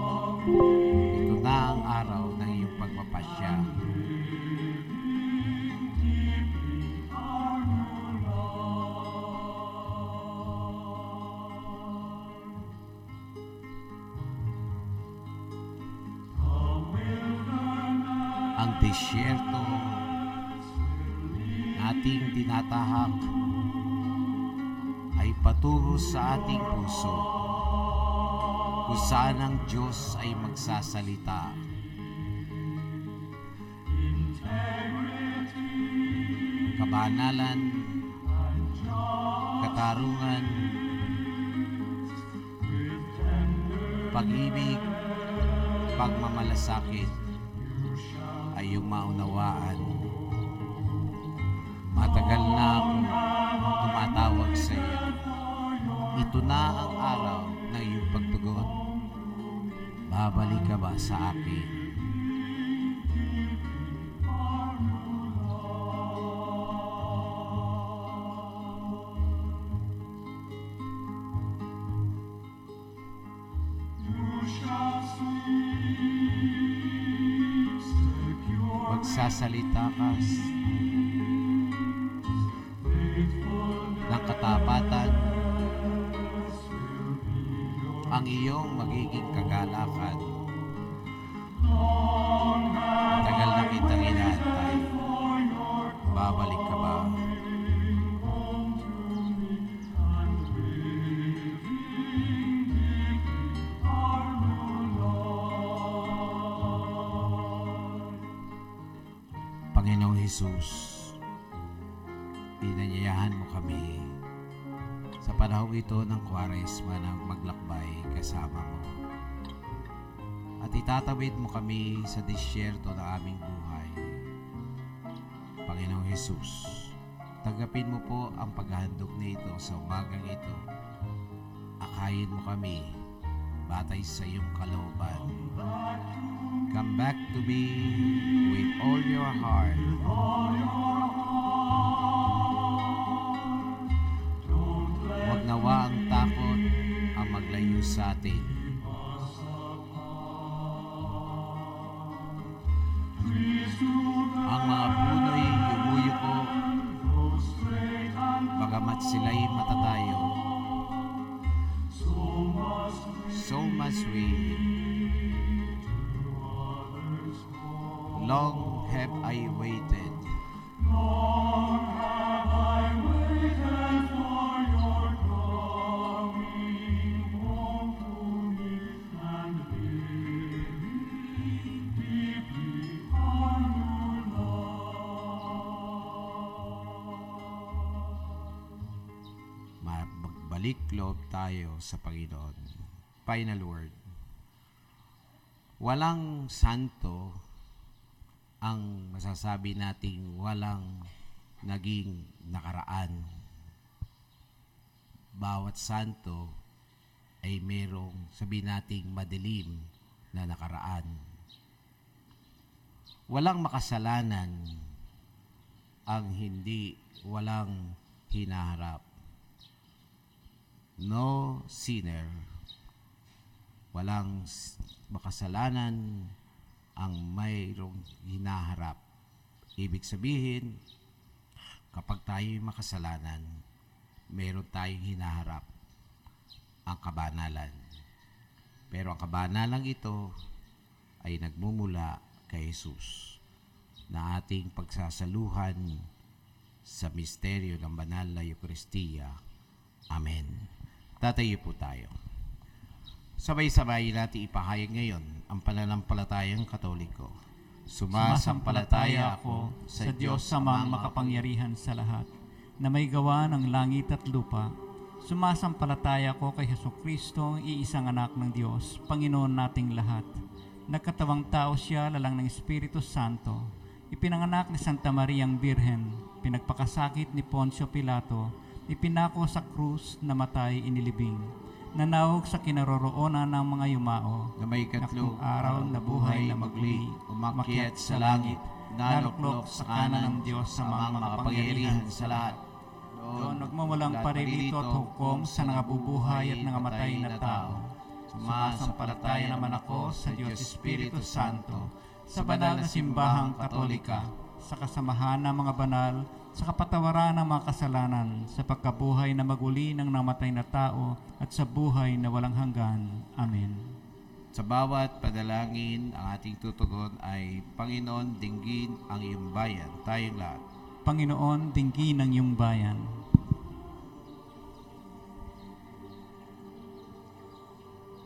Ito na ang araw ng iyong pagpapasya. Ang disyerto nating tinatahak ay patungo sa ating puso, kung saan ang Diyos ay magsasalita. Kabanalan, katarungan, pag-ibig, pagmamalasakit ay iyong maunawaan. Matagal na akong tumatawag sa iyo. Ito na ang araw ng iyong pagtugon. Babalik ka ba sa akin? Magsasalita ka ng katapatan, ang iyong magiging kagalakan. Tagal na kitang inaantay. Babalik ka ba? Panginoong Hesus, inanyayahan mo kami sa panahong ito ng Kwaresma na maglakbay kasama mo. At itatawid mo kami sa disyerto ng aming buhay. Panginoong Hesus, tanggapin mo po ang paghahandog nito sa umagang ito. Akayin mo kami batay sa iyong kalooban. Come back to me with all your heart. Huwag nawa ang takot ang maglayo sa atin. Ang mga puno'y yumuyuko, bagamat sila'y matatayo. So must we. Long have I waited. Magbalik loob tayo sa Panginoon. Final word. Walang santo ang masasabi nating walang naging nakaraan. Bawat santo ay merong sabi nating madilim na nakaraan. Walang makasalanan ang hindi walang hinaharap. No sinner. Walang makasalanan ang mayroong hinaharap. Ibig sabihin, kapag tayo'y makasalanan, mayroon tayong hinaharap, ang kabanalan. Pero ang kabanalang ito ay nagmumula kay Jesus na ating pagsasaluhan sa misteryo ng banal na Eucharistia. Amen. Tatayo po tayo. Sabay-sabay natin ipahayag ngayon ang pananampalatayang Katoliko. Sumasampalataya ako sa Diyos Amang makapangyarihan sa lahat, na may gawa ng langit at lupa. Sumasampalataya ako kay Hesukristo, ang iisang anak ng Diyos, Panginoon nating lahat. Nagkatawang tao siya, lalang ng Espiritu Santo. Ipinanganak ni Santa Mariang Birhen, pinagpakasakit ni Poncio Pilato, ipinako sa krus, namatay, inilibing, nanawag sa kinaroroonan ng mga yumao, Na may Naktong katlong araw na buhay na magli, umakyat sa langit, naluklok sa kanan ng Diyos sa mga makapangyarihan sa lahat. Doon nagmumulang parilito at hukom sa nangabubuhay at nangamatay na tao. Sumasampalataya naman ako sa Diyos Espiritu Santo, sa banal na simbahang katolika, sa kasamahan ng mga banal, sa kapatawaran ng mga kasalanan, sa pagkabuhay na maguli ng namatay na tao, at sa buhay na walang hanggan. Amen. Sa bawat padalangin, ang ating tutugon ay, Panginoon, dinggin ang iyong bayan, tayong lahat. Panginoon, dinggin ang iyong bayan.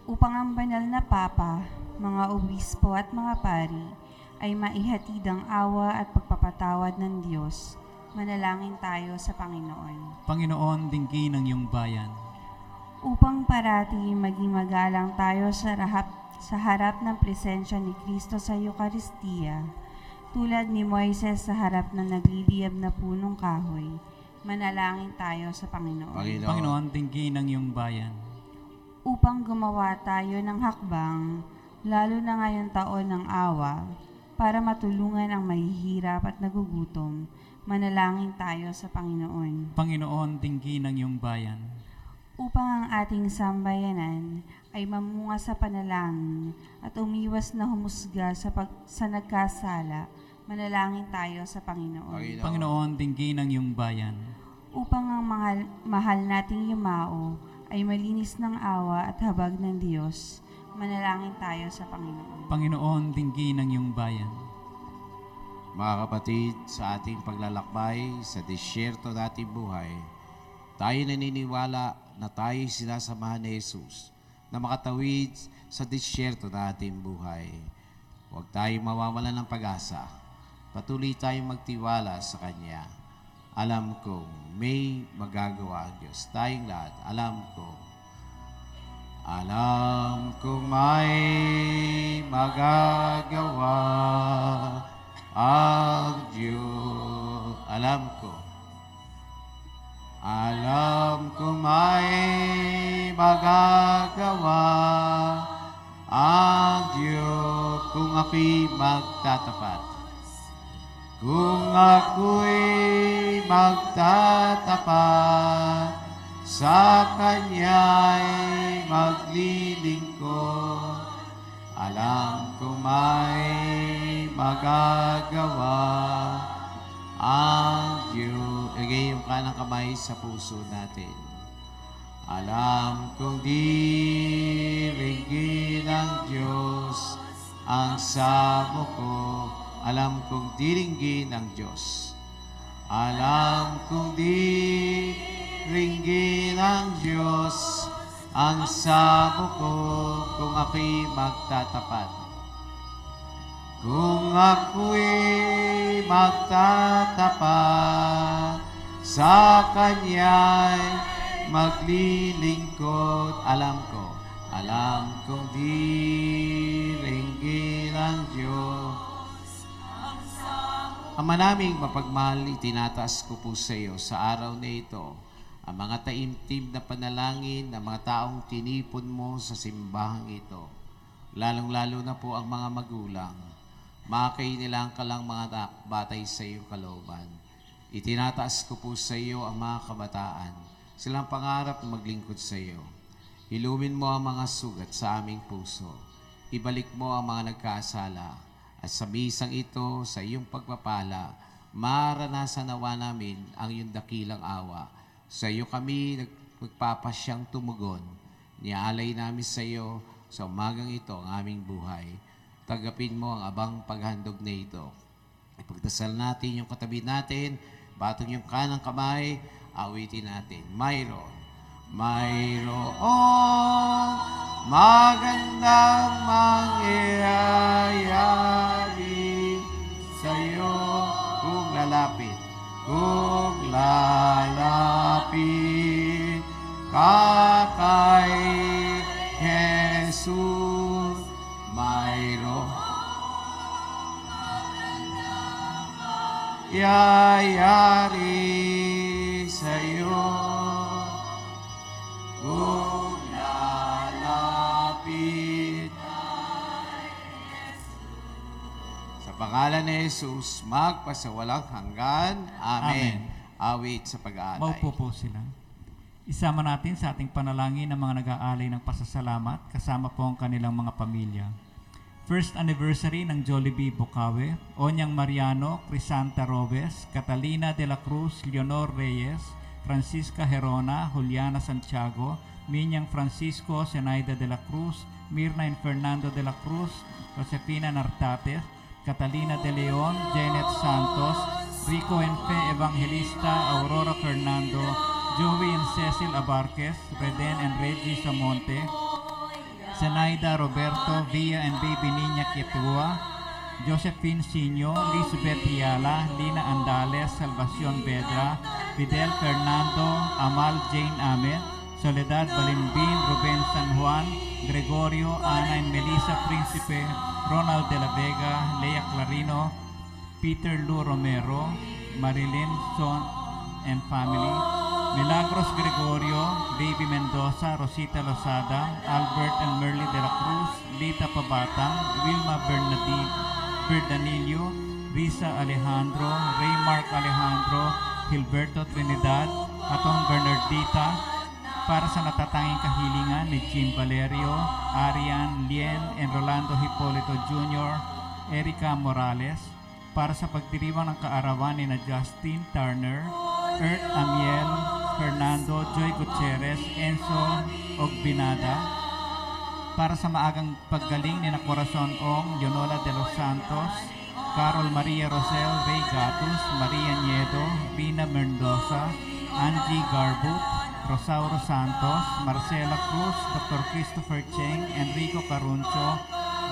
Upang ang banal na Papa, mga obispo at mga pari ay maihatid ang awa at pagpapatawad ng Diyos, manalangin tayo sa Panginoon. Panginoon, dinggin ang iyong bayan. Upang parati maging magalang tayo sa harap ng presensya ni Kristo sa Eucharistia, tulad ni Moises sa harap ng nagliliyab na punong kahoy, manalangin tayo sa Panginoon. Panginoon, dinggin ang iyong bayan. Upang gumawa tayo ng hakbang, lalo na ngayong taon ng awa, para matulungan ang mahihirap at nagugutom, manalangin tayo sa Panginoon. Panginoon, dinggin ang iyong bayan. Upang ang ating sambayanan ay mamunga sa panalangin at umiwas na humusga sa nagkasala, manalangin tayo sa Panginoon. Panginoon, dinggin ang iyong bayan. Upang ang mahal nating yumao ay malinis ng awa at habag ng Diyos, manalangin tayo sa Panginoon. Panginoon, dinggin ang iyong bayan. Mga kapatid, sa ating paglalakbay sa disyerto nating buhay, tayo naniniwala na tayo'y sinasamahan ni Jesus na makatawid sa disyerto na ating buhay. Huwag tayong mawawalan ng pag-asa. Patuloy tayong magtiwala sa Kanya. Alam kong may magagawa ang Diyos. Tayong lahat, alam kong may magagawa ang Diyos. Alam kong may magagawa ang Diyos kung ako'y magtatapat. Kung ako'y magtatapat, sa Kanya'y maglilingkod. Alam kong may magagawa ang Diyos. Igay yung kanang kamay sa puso natin. Alam kong diringgin ng Diyos ang samo ko. Alam kong diringgin ng Diyos. Alam kong diringgin ng Diyos ang samo ko kung ako'y magtatapat. Kung ako'y magtatapat, sa Kanya'y maglilingkod. Alam kong diringgin ng Diyos. Ama naming mapagmahal, itinataas ko po sa iyo sa araw na ito ang mga taimtim na panalangin ng mga taong tinipon mo sa simbahang ito. Lalong-lalo na po ang mga magulang. Makainilang ka lang mga anak, batay sa iyong kalooban. Itinataas ko po sa iyo ang mga kabataan. Silang pangarap na maglingkod sa iyo. Hilumin mo ang mga sugat sa aming puso. Ibalik mo ang mga nagkasala. At sa misang ito, sa iyong pagpapala, maranasan nawa namin ang iyong dakilang awa. Sa iyo kami magpapasyang tumugon. Niaalay namin sa iyo sa umagang ito ang aming buhay. Tagapin mo ang abang paghandog na ito. Ipagdasal natin yung katabi natin, batong yung kanang kamay, awitin natin. Mayroon magandang mangyayari sa'yo kung lalapit ka kay Jesus. Mayroon yayari sa'yo Sa pangalan ni Jesus, magpasawalang hanggan. Amen. Amen. Awit sa pag-aalay. Maupo po sila. Isama natin sa ating panalangin ng mga nag-aalay ng pasasalamat kasama po ang kanilang mga pamilya. First anniversary ng Jollibee Bukawe, Onyang Mariano, Crisanta Robes, Catalina de la Cruz, Leonor Reyes, Francisca Herona, Juliana Santiago, Minyang Francisco, Zenaida de la Cruz, Mirna and Fernando de la Cruz, Josefina Nartates, Catalina de Leon, Janet Santos, Rico and Fe Evangelista, Aurora Fernando, Joey and Cecil Abarquez, Reden and Reggie Samonte, Zenaida Roberto, Via and Baby Niña Kietua, Josephine Sinyo, Lisbeth Hiala, Lina Andales, Salvacion Vedra, Fidel Fernando, Amal Jane Ahmed, Soledad Balimbin, Ruben San Juan, Gregorio, Ana and Melissa Principe, Ronald de la Vega, Lea Clarino, Peter Lu Romero, Marilyn Son and family, Milagros Gregorio, Baby Mendoza, Rosita Lozada, Albert and Merly de la Cruz, Lita Pabatang, Wilma Berdanillo, Risa Alejandro, Raymark Alejandro, Gilberto Trinidad, Atong Bernardita, para sa natatanging kahilingan ni Jim Valerio, Arian, Lien, and Rolando Hipolito Jr., Erica Morales, para sa pagdiriwang ng kaarawan ni na Justin Turner, Earth Amiel, Fernando, Joy Gutierrez, Enzo Ogbinada, para sa maagang paggaling ni na Corazon Ong, Leonola de los Santos, Carol Maria Rosel, Ray Gatus, Maria Niedo, Rina Mendoza, Angie Garbut, Rosauro Santos, Marcela Cruz, Dr. Christopher Cheng, Enrico Caruncho,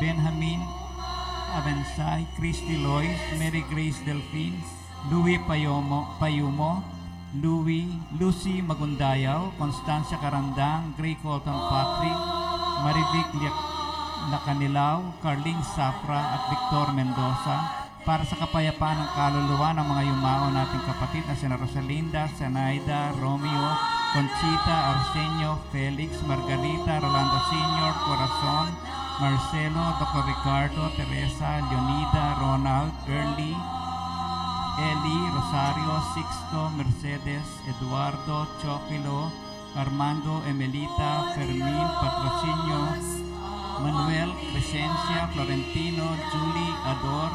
Benjamin Avensay, Christy Lois, Mary Grace Delfin, Louis Payumo, Lucy Magundayaw, Constancia Carandang, Gray Colton Patrick, Marivic Lacanilaw, Carling Safra at Victor Mendoza, para sa kapayapaan ng kaluluwa ng mga yumao nating kapatid na sina Rosalinda, Zenaida, Romeo, Conchita, Arsenio, Felix, Margarita, Rolando Sr., Corazon, Marcelo, Dr. Ricardo, Teresa, Leonida, Ronald, Early, Eli, Rosario, Sixto, Mercedes, Eduardo, Chocilo, Armando, Emelita, Fermin, Patrocinio, Manuel, Crescencia, Florentino, Julie, Ador,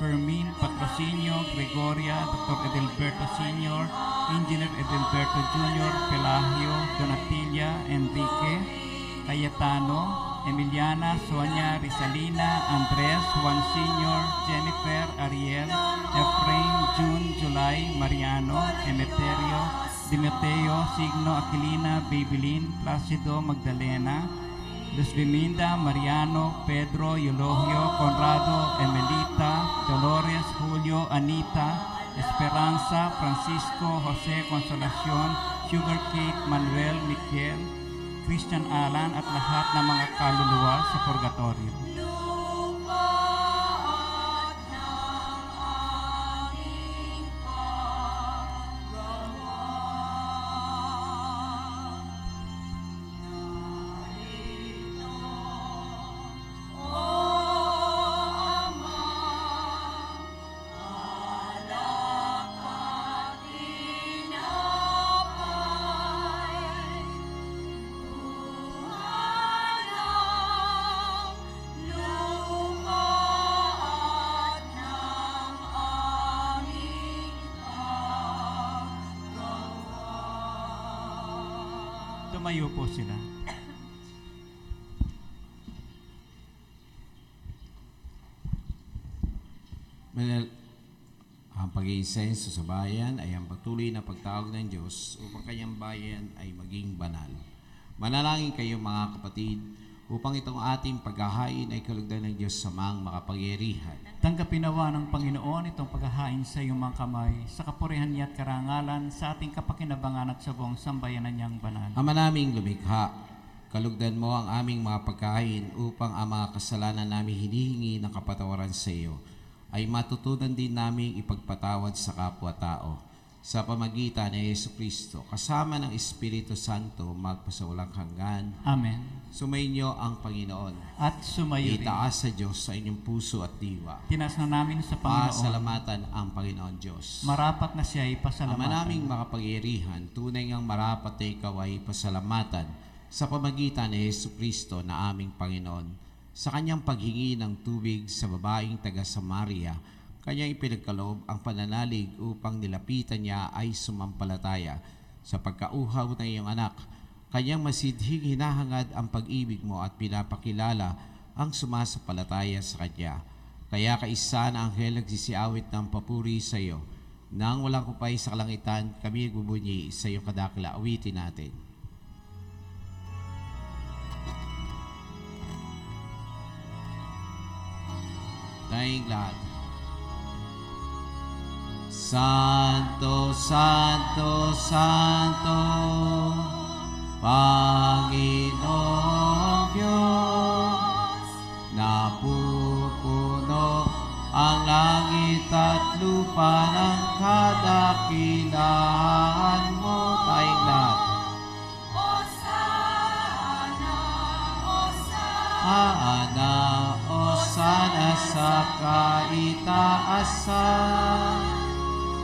Fermin, Patrocinio, Gregoria, Dr. Edelberto Sr., Engineer Edelberto Jr., Pelagio, Donatilla, Enrique, Cayetano, Emiliana, Sonia, Rizalina, Andres, Juan Sr., Jennifer, Ariel, Efrain, June, July, Mariano, Emeterio, Dimoteo, Signo, Aquilina, Babylin, Placido, Magdalena, Luz Biminda, Mariano, Pedro, Eulogio, Conrado, Emelita, Dolores, Julio, Anita, Esperanza, Francisco, Jose, Consolacion, Sugar Cake, Manuel, Miquel, Christian Alan at lahat ng mga kaluluwa sa purgatorio. Tumayo po sila. Ang pag-iinsenso sa bayan ay ang patuloy na pagtawag ng Diyos upang kanyang bayan ay maging banal. Manalangin kayo mga kapatid upang itong ating paghahain ay kalugdan ng Diyos sa mga makapangyarihan. Tanggapin nawa ng Panginoon itong paghahain sa iyong mga kamay sa kapurihan niya at karangalan sa ating kapakinabangan at sa buong sambayanan niyang banal. Ama naming lumikha, kalugdan mo ang aming mga pagkain upang ang mga kasalanan namin hinihingi ng kapatawaran sa iyo ay matutunan din naming ipagpatawad sa kapwa-tao. sa pamagitan ni Jesucristo, kasama ng Espiritu Santo, magpasawalang hanggan. Amen. Sumainyo ang Panginoon. At sumayo rin. Itaas sa Diyos sa inyong puso at diwa. Tinaas na namin sa Panginoon. Pasalamatan ang Panginoon Diyos. Marapat na siya ay Ama pasalamatan. naming makapangyarihan, tunay ngang marapat na ikaw ay pasalamatan sa pamagitan ni Jesucristo na aming Panginoon. Sa kanyang paghingi ng tubig sa babaeng taga Samaria, kanyang ipinagkaloob ang pananalig upang nilapitan niya ay sumampalataya. Sa pagkauhaw ng iyong anak, kanyang masidhing hinahangad ang pag-ibig mo at pinapakilala ang sumasampalataya sa kanya. Kaya kaisa na anghel nagsisiawit ng papuri sa iyo. Nang walang kupay sa kalangitan, kami nagbubunyi sa iyong kadakila. Awitin natin. Tayong lahat. Santo, Santo, Santo, Panginoong Diyos, napupuno ang langit at lupa ng kadakilaan mo. Tayong lahat. Hosana, Hosana sa kaitaasan.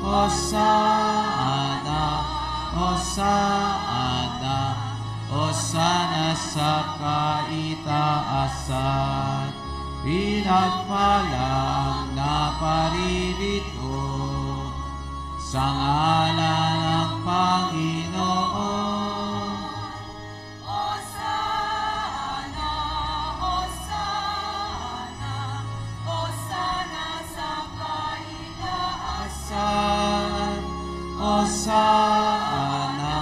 Hosana, Hosana, Hosana sa kaitaasan. Pinagpalang na paririto sa ngalan ng Panginoon. Hosana, Hosana, Hosana sa kaitaasan. Hosana,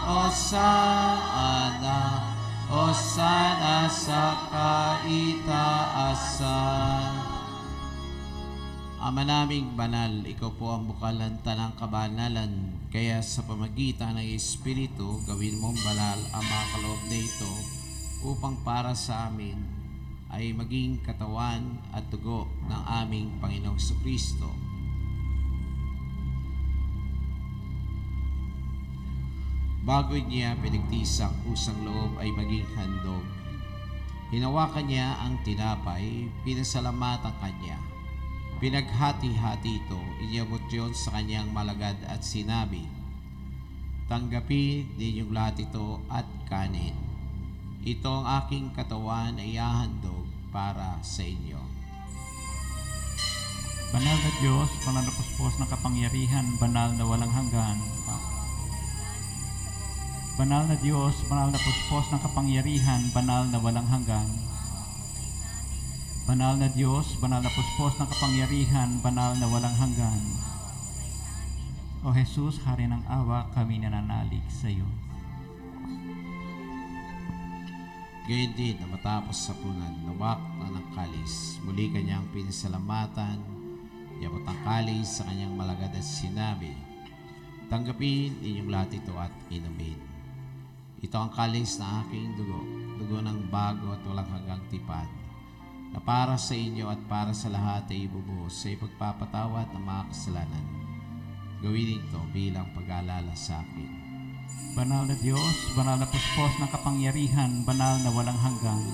Hosana, Hosana sa kaitaasan. Ama naming banal, ikaw po ang bukalanta ng kabanalan. Kaya sa pamagitan ng Espiritu, gawin mong banal ang mga kaloob na ito upang para sa amin ay maging katawan at dugo ng aming Panginoong Jesucristo. Bago niya pinagtisang kusang loob ay maging handog, hinawakan niya ang tinapay, pinasalamatan kanya. Pinaghati-hati ito, inyabot yun sa kanyang malagad at sinabi, tanggapin ninyong lahat ito at kanin. Ito ang aking katawan ay ihahandog para sa inyo. Banal na Diyos, banal na puspos ng kapangyarihan, banal na walang hanggan. Banal na Diyos, banal na puspos ng kapangyarihan, banal na walang hanggan. Banal na Diyos, banal na puspos ng kapangyarihan, banal na walang hanggan. O Jesus, Hari ng awa, kami nananalig sa iyo. Gayon din na matapos sa punan, lumak na ng kalis. Muli kanyang pinasalamatan, yabot ang kalis sa kanyang malagad at sinabi, tanggapin inyong lahat ito at inumin. Ito ang kalis na aking dugo, dugo ng bago at walang hanggang tipan, na para sa inyo at para sa lahat ay ibubuhos sa ipagpapatawad ng mga kasalanan. Gawin ito bilang pag-aalala sa akin. Banal na Diyos, banal na puspos ng kapangyarihan, banal na walang hanggan.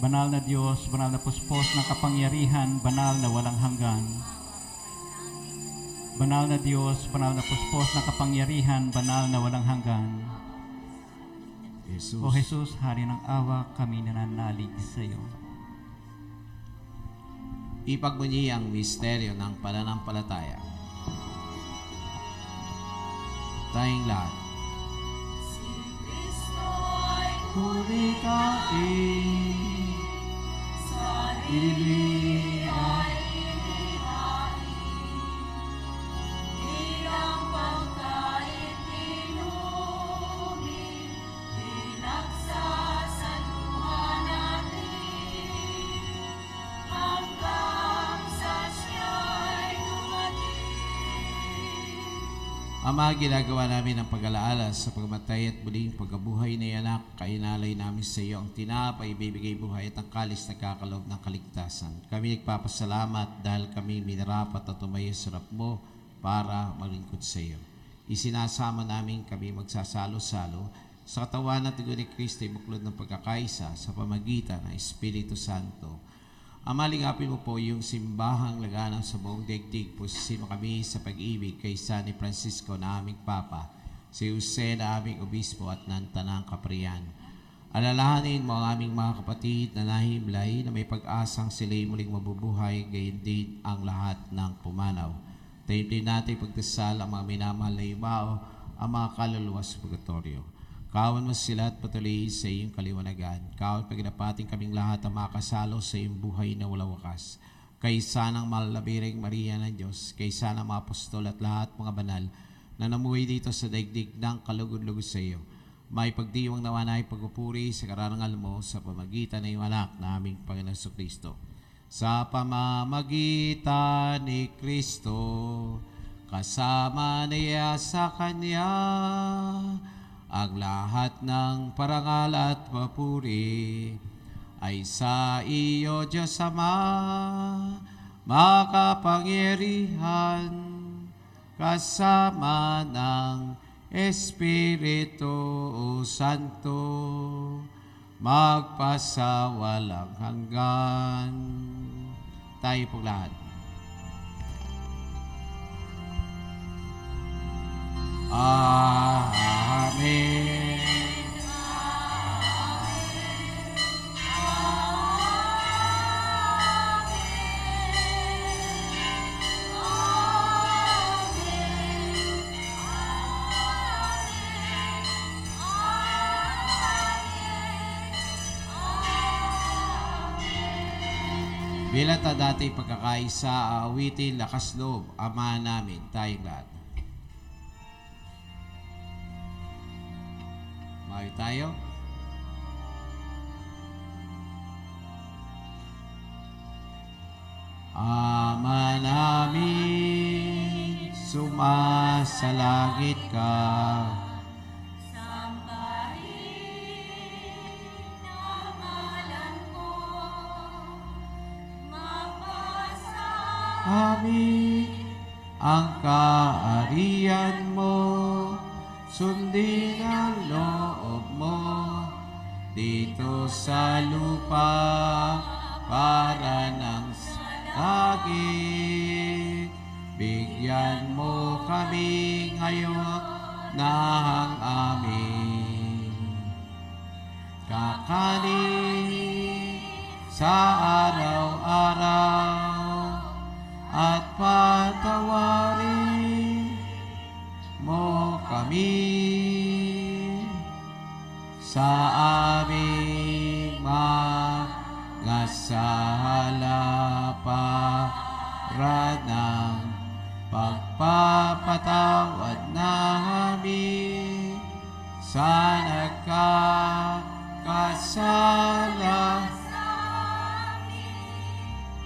Banal na Diyos, banal na puspos ng kapangyarihan, banal na walang hanggan. Banal na Diyos, banal na puspos ng kapangyarihan, banal na walang hanggan. Jesus. O Jesus, Hari ng awa, kami nananalig sa iyo. Ipagmunyi ang misteryo ng pananampalataya. Tayong lahat. Si Kristo ay Kumikain, sarili ay bilang pagkain inumin, pinagsasaluhan natin, hanggang sa siya'y dumating. Ama, ginagawa namin ang pag-alaala sa pagmatay at muling pagkabuhay na anak, kainalay namin sa iyo ang tinapay, ibibigay buhay at ang kalis na kakaloob ng kaligtasan. Kami nagpapasalamat dahil kami minarapat at tumayo sa harap mo para maglingkod sa iyo. Isinasama namin kami magsasalo-salo sa katawan at dugo ni Kristo, buklod ng pagkakaisa sa pamagitan ng Espiritu Santo. Ama, lingapin mo po yung simbahang laganap sa buong daigdig. Pusisimo kami sa pag-ibig kay San Francisco na aming Papa, si Jose na aming Obispo at ng Tanang Kapriyan. Alalahanin mo ang aming mga kapatid na nahimlay na may pag-asang sila'y muling mabubuhay, gayon din ang lahat ng pumanaw. Tayo din natin pagdasal ang mga minamahal na ibao, ang mga kaluluwa sa purgatorio. Kawan mo sila at patuloy sa iyong kaliwanagan. Kawan pagdapating kaming lahat ang makasalo sa iyong buhay na walang wakas. Kaysa ng malabiring Maria ng Diyos, kaysa ng mga apostol at lahat mga banal na namuhay dito sa daigdig ng kalugod-lugod sa iyo. May pagdiwang nawa na pagpupuri sa kararangal mo sa pamagitan ng iyong anak na aming Panginoon Kristo. Sa pamamagitan ni Kristo, kasama niya sa Kanya, ang lahat ng parangal at papuri ay sa iyo, Diyos Ama, makapangyarihan, kasama ng Espiritu Santo, magpasawalang hanggan. Tayo po lahat. Amen. Bilang ta dati pagkakaisa, aawitin lakas loob, Ama namin, tayong lahat. Mayo tayo. Ama namin, sumasalangit ka. Amin ang kaariyan mo, sundin ang loob mo dito sa lupa para ng langit. Bigyan mo kami ngayon ng aming kakanin sa araw-araw, at patawarin mo kami sa aming mga sala para ng pagpapatawad namin sa nagkakasala.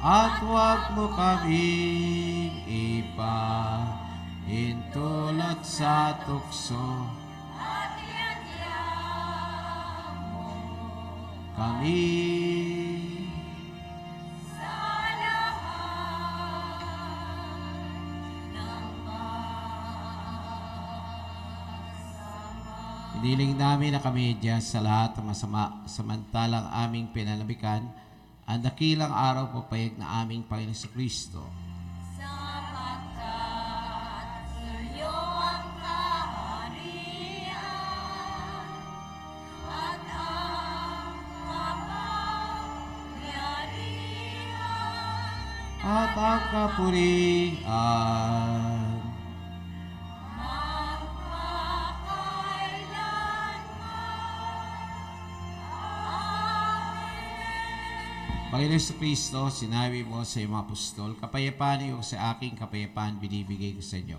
At huwag mo kaming ipaintulot sa tukso. Kami hiniling namin na kami diyan sa lahat ng masama, samantalang aming pinanamikan ang dakilang araw papayag na aming Panginoon Kristo. Sapagkat sa'yo ang kaharian at ang kapangyarihan At ang kapurihan. Panginoon Kristo, sinabi mo sa iyong mga apostol, kapayapaan niyo sa aking kapayapaan binibigay ko sa inyo.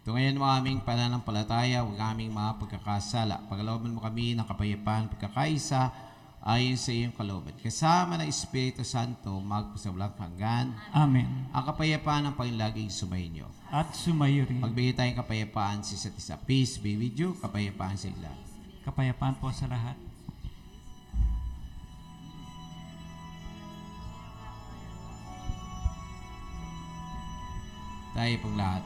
Tungayan mo aming pananampalataya, huwag aming mga pagkakasala. Pagalooban mo kami ng kapayapaan, pagkakaisa, ayon sa iyong kalooban. Kasama ng Espiritu Santo, magpasawalang hanggan. Amen. Ang kapayapaan ng Panginoon laging sumainyo. At sumayo rin. Magbigay tayong kapayapaan sa isa't isa. Peace be with you. Kapayapaan sa ilan. Kapayapaan po sa lahat. Tayo pong lahat.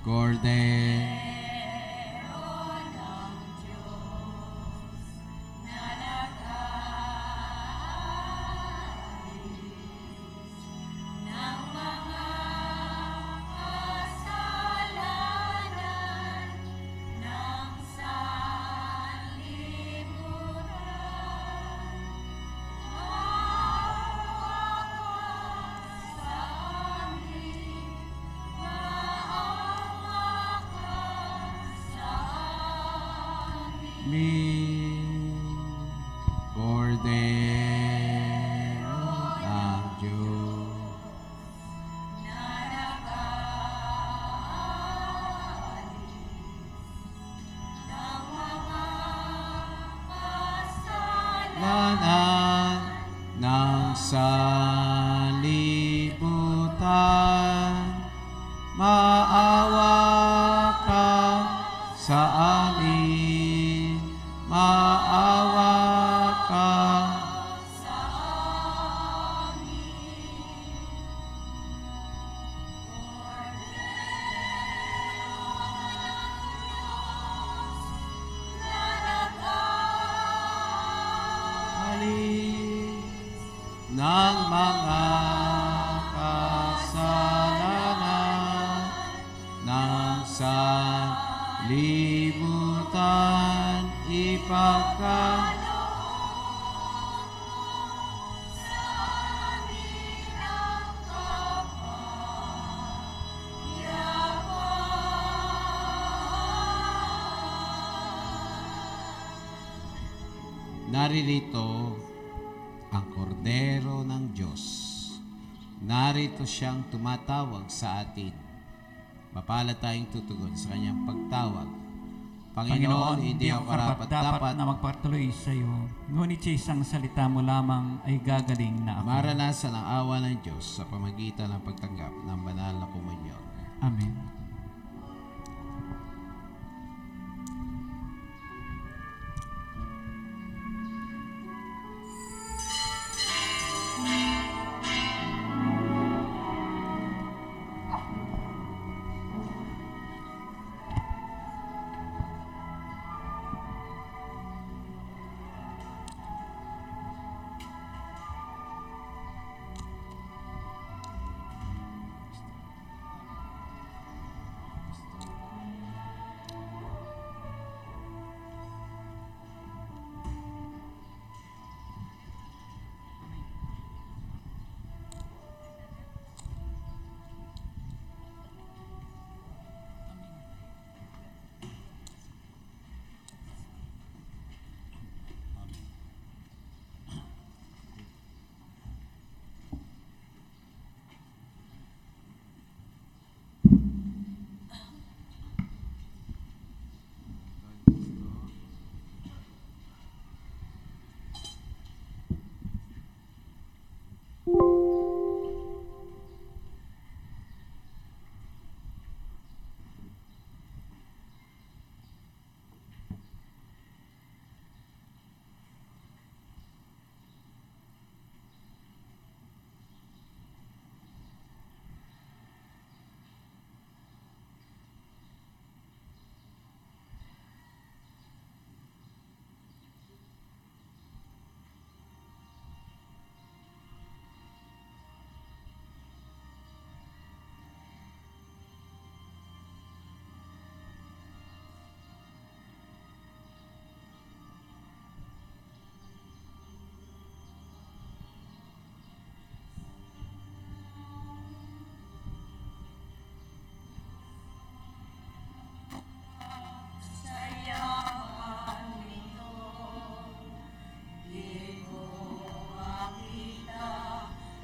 Gordon. Cordero ng Diyos. Lanan ng sanlibutan, maawa ka sa amin, maawa ka sa amin. Ng mga kasalanan ng sanlibutan, naririto ang Kordero ng Diyos. Narito siyang tumatawag sa atin. Mapalad tayong tutugon sa kanyang pagtawag. Panginoon, hindi ako karapat-dapat na magpatuloy sa iyo, ngunit sa isang salita mo lamang ay gagaling na ako. maranasan ang awa ng Diyos sa pamagitan ng pagtanggap ng banal na komunyon. Amen.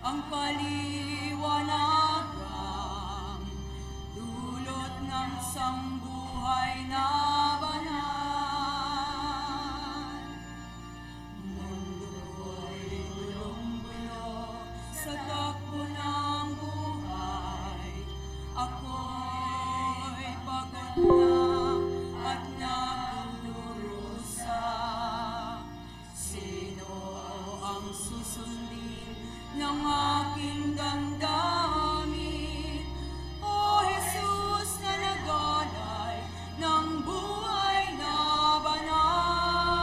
Ang paliwanagang dulot ng sambuhay na banal. ng aking damdamin. O Jesus na nagalay ng buhay na banal.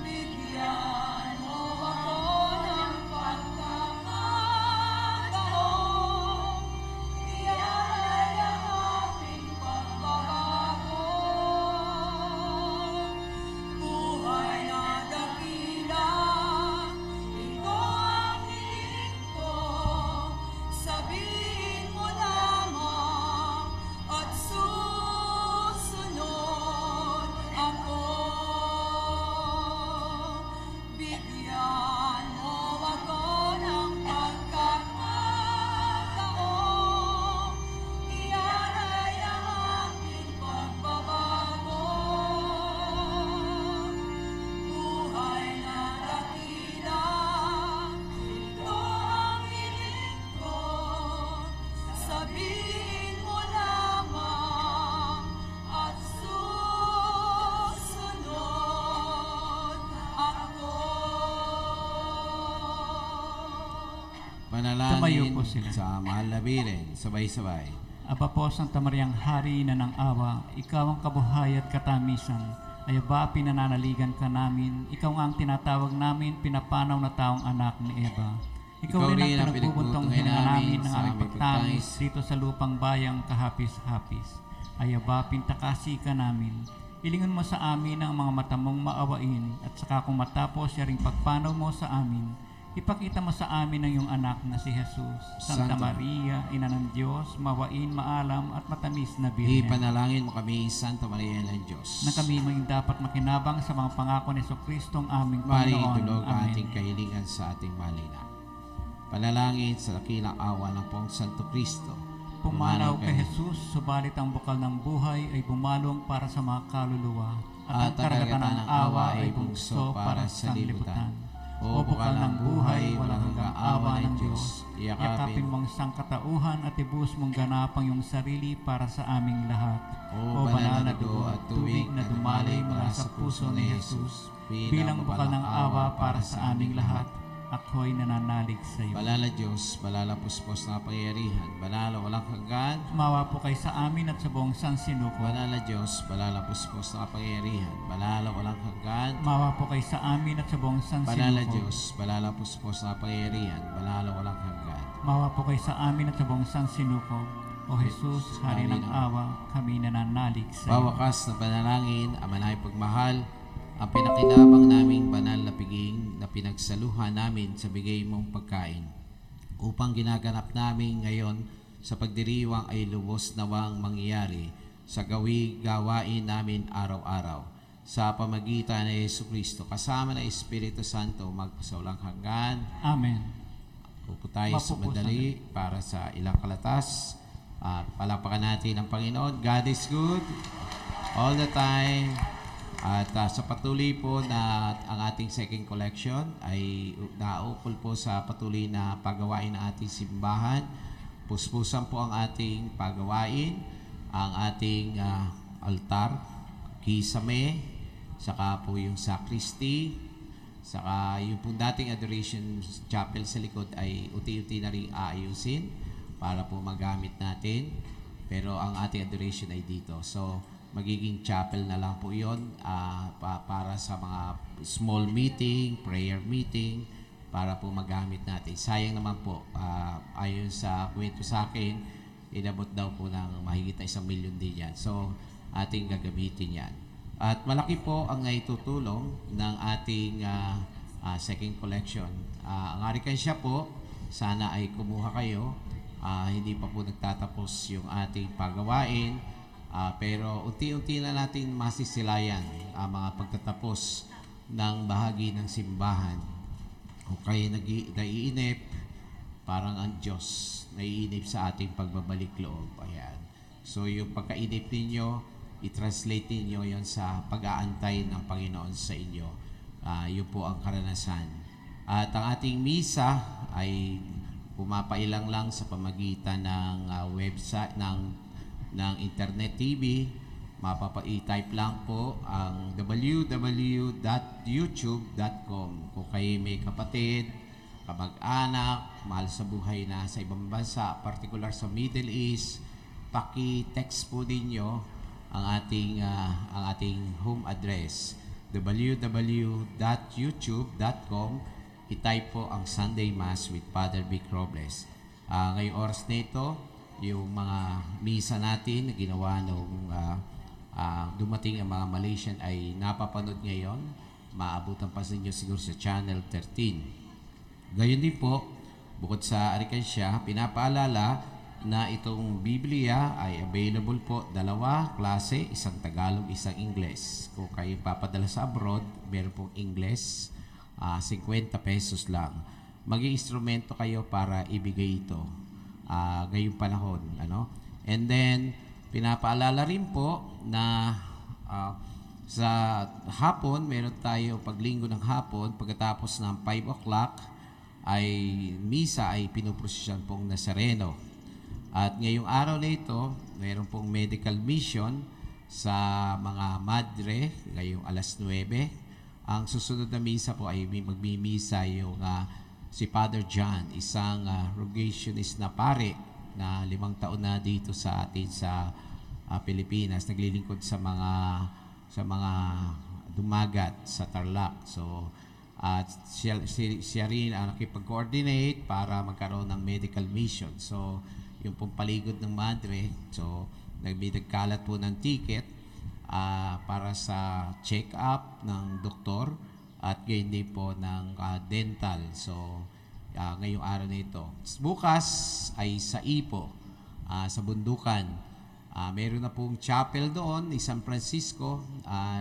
Bigyan mo ako ng pagkakataon, iyalay ang aking pagbabago. Buhay na dakila, ito ang hiling ko, sabihin mo lamang at susunod ako. Bigyan mo ako ng pagkakataon, iyalay ang aking pagbabago. Buhay na dakila, ito ang hiling ko, sabihin mo lamang at susunod ako. Tumayo Panalangin po sila. sa mahal na Birhen, sabay-sabay. Aba po, Santa Mariang Hari na ng awa, ikaw ang kabuhay at katamisan. Ay ba, pinananaligan ka namin, ikaw nga ang tinatawag namin, pinapanaw na taong anak ni Eva. Ikaw rin ang pinagbubuntong hinga namin ng aming pagtangis dito sa lupang bayang kahapis-hapis. Ay ba, pintakasi ka namin. Ilingon mo sa amin ang mga mata mong maawain, at saka kung matapos siya ring pagpanaw mo sa amin, ipakita mo sa amin ang iyong anak na si Jesus. Santa Santa Maria, Ina ng Diyos, mawain, maalam at matamis na Birhen. Ipanalangin mo kami, Santa Maria ng Diyos. Na kami maging dapat makinabang sa mga pangako ni Jesucristo ang aming Maring Panginoon. itulog ang Amen. ating kahilingan sa ating malina. Panalangin sa dakilang awa ng Pong Santo Cristo. Pumanaw kay Jesus, subalit ang bukal ng buhay ay bumalong para sa mga kaluluwa, at ang karagatan ng awa ay bungso para sa libutan. O bukal ng buhay, walang hanggang awa ng Diyos, yakapin mong sangkatauhan at ibus mong ganapang iyong sarili para sa aming lahat. O banal na dugo at tubig na dumalay mula sa puso ni Jesus, bilang bukal ng awa para sa aming lahat, ako'y nananalig sa iyo. Banal na Diyos, banal na puspos na pangyarihan, banal na walang hanggan. Mawa po kay sa amin at sa buong sansinuko. Banal na Diyos, banal na puspos na pangyarihan, banal na walang hanggan. Mawa po kay sa amin at sa buong sansinuko. Banal na Diyos, banal na puspos na pangyarihan, banal na walang hanggan. Mawa po kay sa amin at sa buong sansinuko. O Jesus, Hari ng awa, kami nananalig sa iyo. Bawakas na panalangin, Amanay pagmahal, ang pinakinabang naming banal na piging na pinagsaluhan namin sa bigay mong pagkain, upang ginaganap namin ngayon sa pagdiriwang ay lubos nawang mangyayari sa gawain namin araw-araw. Sa pamagitan ni Jesucristo, kasama ng Espiritu Santo, magpasaulang hanggan. Amen. Upo tayo sa Mapupusan madali para sa ilang kalatas. At palapakan natin ang Panginoon. God is good all the time. At sa patuloy po na ang ating second collection ay naukol po sa patuloy na paggawain ng ating simbahan. Puspusan po ang ating paggawain, ang ating altar, kisame, saka po yung sacristy, saka yung po dating adoration chapel sa likod ay unti-unti na rin aayusin para po magamit natin. Pero ang ating adoration ay dito. So, magiging chapel na lang po yun para sa mga small meeting, prayer meeting, para po magamit natin. Sayang naman po, ayon sa kwento sa akin, inabot daw po ng mahigit na 1 milyon din yan. So, ating gagamitin yan. At malaki po ang naitutulong ng ating second collection. Ang arikansya po, sana ay kumuha kayo. Hindi pa po nagtatapos yung ating pagawain. Pero unti-unti na natin masisilayan ang mga pagtatapos ng bahagi ng simbahan. O kaya naiinip, parang ang Diyos naiinip sa ating pagbabalik loob. Ayan. So yung pagkainip ninyo, i-translate ninyo yon sa pag-aantay ng Panginoon sa inyo. Yun po ang karanasan. At ang ating misa ay pumapailang lang sa pamagitan ng website ng Internet TV i-type lang po ang www.youtube.com. Kung kayo may kapatid, kamag-anak, mahal sa buhay na sa ibang bansa, particular sa Middle East, paki-text po ninyo ang ating home address, www.youtube.com. I-type po ang Sunday Mass with Father Vic Robles. Ngayong oras na ito, yung mga misa natin na ginawa nung dumating ang mga Malaysian ay napapanood ngayon. Maabutan pa sa inyo siguro sa Channel 13. Gayon din po, bukod sa Arikansya, pinapaalala na itong Biblia ay available po 2 klase, isang Tagalog, isang Ingles. Kung kayo papadala sa abroad, meron pong Ingles, 50 pesos lang. Mag-i-instrumento kayo para ibigay ito ngayong panahon. And then, pinapaalala rin po na sa hapon, meron tayo paglinggo ng hapon, pagkatapos ng 5 o'clock, ay misa ay pinuprosesyon pong Nazareno. At ngayong araw na ito, mayroon pong medical mission sa mga madre ngayong alas 9. Ang susunod na misa po ay magmimisa yung si Father John, isang rogationist na pare na 5 taon na dito sa atin sa Pilipinas, naglilingkod sa mga dumagat sa Tarlac. So siya rin ang nakipag-coordinate para magkaroon ng medical mission. So yung pong paligod ng madre, so nagkalat po ng ticket para sa check-up ng doktor at gayon din po ng dental. So ngayong araw na ito. Bukas ay sa Ipo, sa Bundukan. Meron na pong chapel doon ni San Francisco.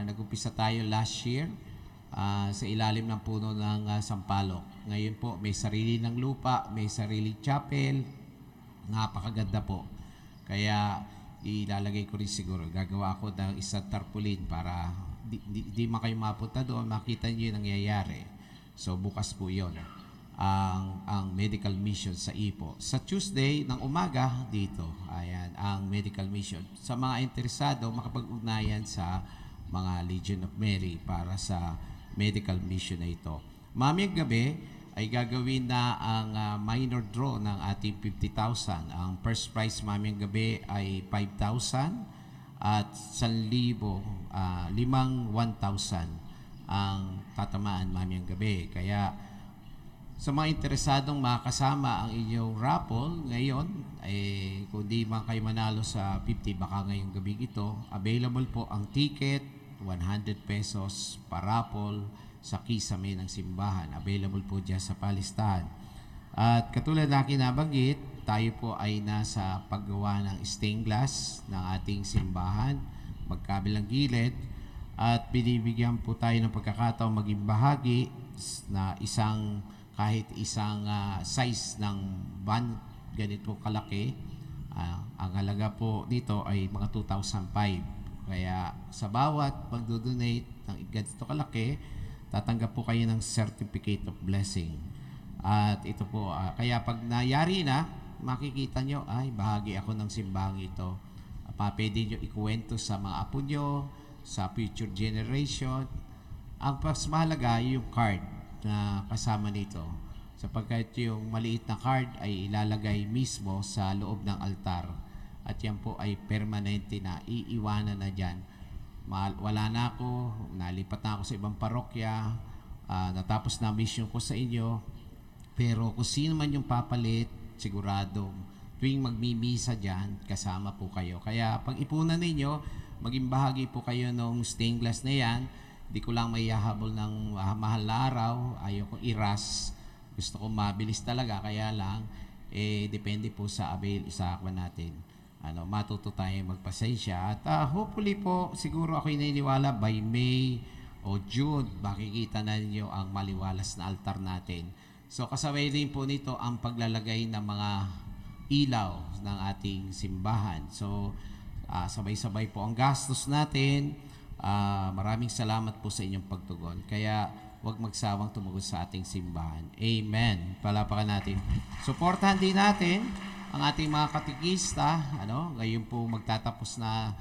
Nag-umpisa tayo last year sa ilalim ng puno ng sampalok. Ngayon po may sarili ng lupa, may sariling chapel. Napakaganda po. Kaya ilalagay ko rin siguro, gagawa ako ng isang tarpaulin para di man kayo mapunta doon, makita niyo yung nangyayari. So bukas po yon ang medical mission sa Ipo. Sa Tuesday ng umaga dito, ayan, ang medical mission. Sa mga interesado, makapag-ugnayan sa mga Legion of Mary para sa medical mission na ito. Mamayang gabi ay gagawin na ang minor draw ng ating 50,000. Ang first prize mamayang gabi ay 5,000 at 1,000, 1,000 ang tatamaan mamayang gabi. Kaya sa mga interesadong makasama ang inyong raffle ngayon, kung di man kayo manalo sa 50, baka ngayong gabi ito, available po ang ticket, 100 pesos per raffle sa kisame ng simbahan. Available po dyan sa palistahan. At katulad na kinabanggit, tayo po ay nasa paggawa ng stained glass ng ating simbahan, magkabilang gilid, at binibigyan po tayo ng pagkakataon maging bahagi na kahit isang size ng van ganito kalaki. Ang halaga po dito ay mga 2,005. Kaya sa bawat magdo-donate ng ganito kalaki, tatanggap po kayo ng certificate of blessing. At ito po, kaya pag nayari na, makikita nyo, ay bahagi ako ng simbahang ito. Pwede nyo ikuwento sa mga apo nyo, sa future generation. Ang mas mahalaga yung card na kasama nito, sapagkat yung maliit na card ay ilalagay mismo sa loob ng altar at yan po ay permanente na iiwanan na dyan. Wala na ako, nalipat na ako sa ibang parokya, natapos na mission ko sa inyo, pero kung sino man yung papalit, siguradong tuwing magmimisa dyan, kasama po kayo. Kaya pag ipunan ninyo, maging bahagi po kayo ng stained glass na yan. Di ko lang may hahabol ng mahal na araw, ayoko iras, gusto ko mabilis talaga, kaya lang depende po sa kwan natin. Matuto tayo magpasensya at hopefully po, siguro ako'y naniniwala by May o June, makikita na ninyo ang maliwalas na altar natin. So kasabay din po nito ang paglalagay ng mga ilaw ng ating simbahan. So sabay-sabay po ang gastos natin. Maraming salamat po sa inyong pagtugon. Kaya huwag magsawang tumugon sa ating simbahan. Amen. Palapakan natin. Suportahan din natin ang ating mga katikista. Ngayon po magtatapos na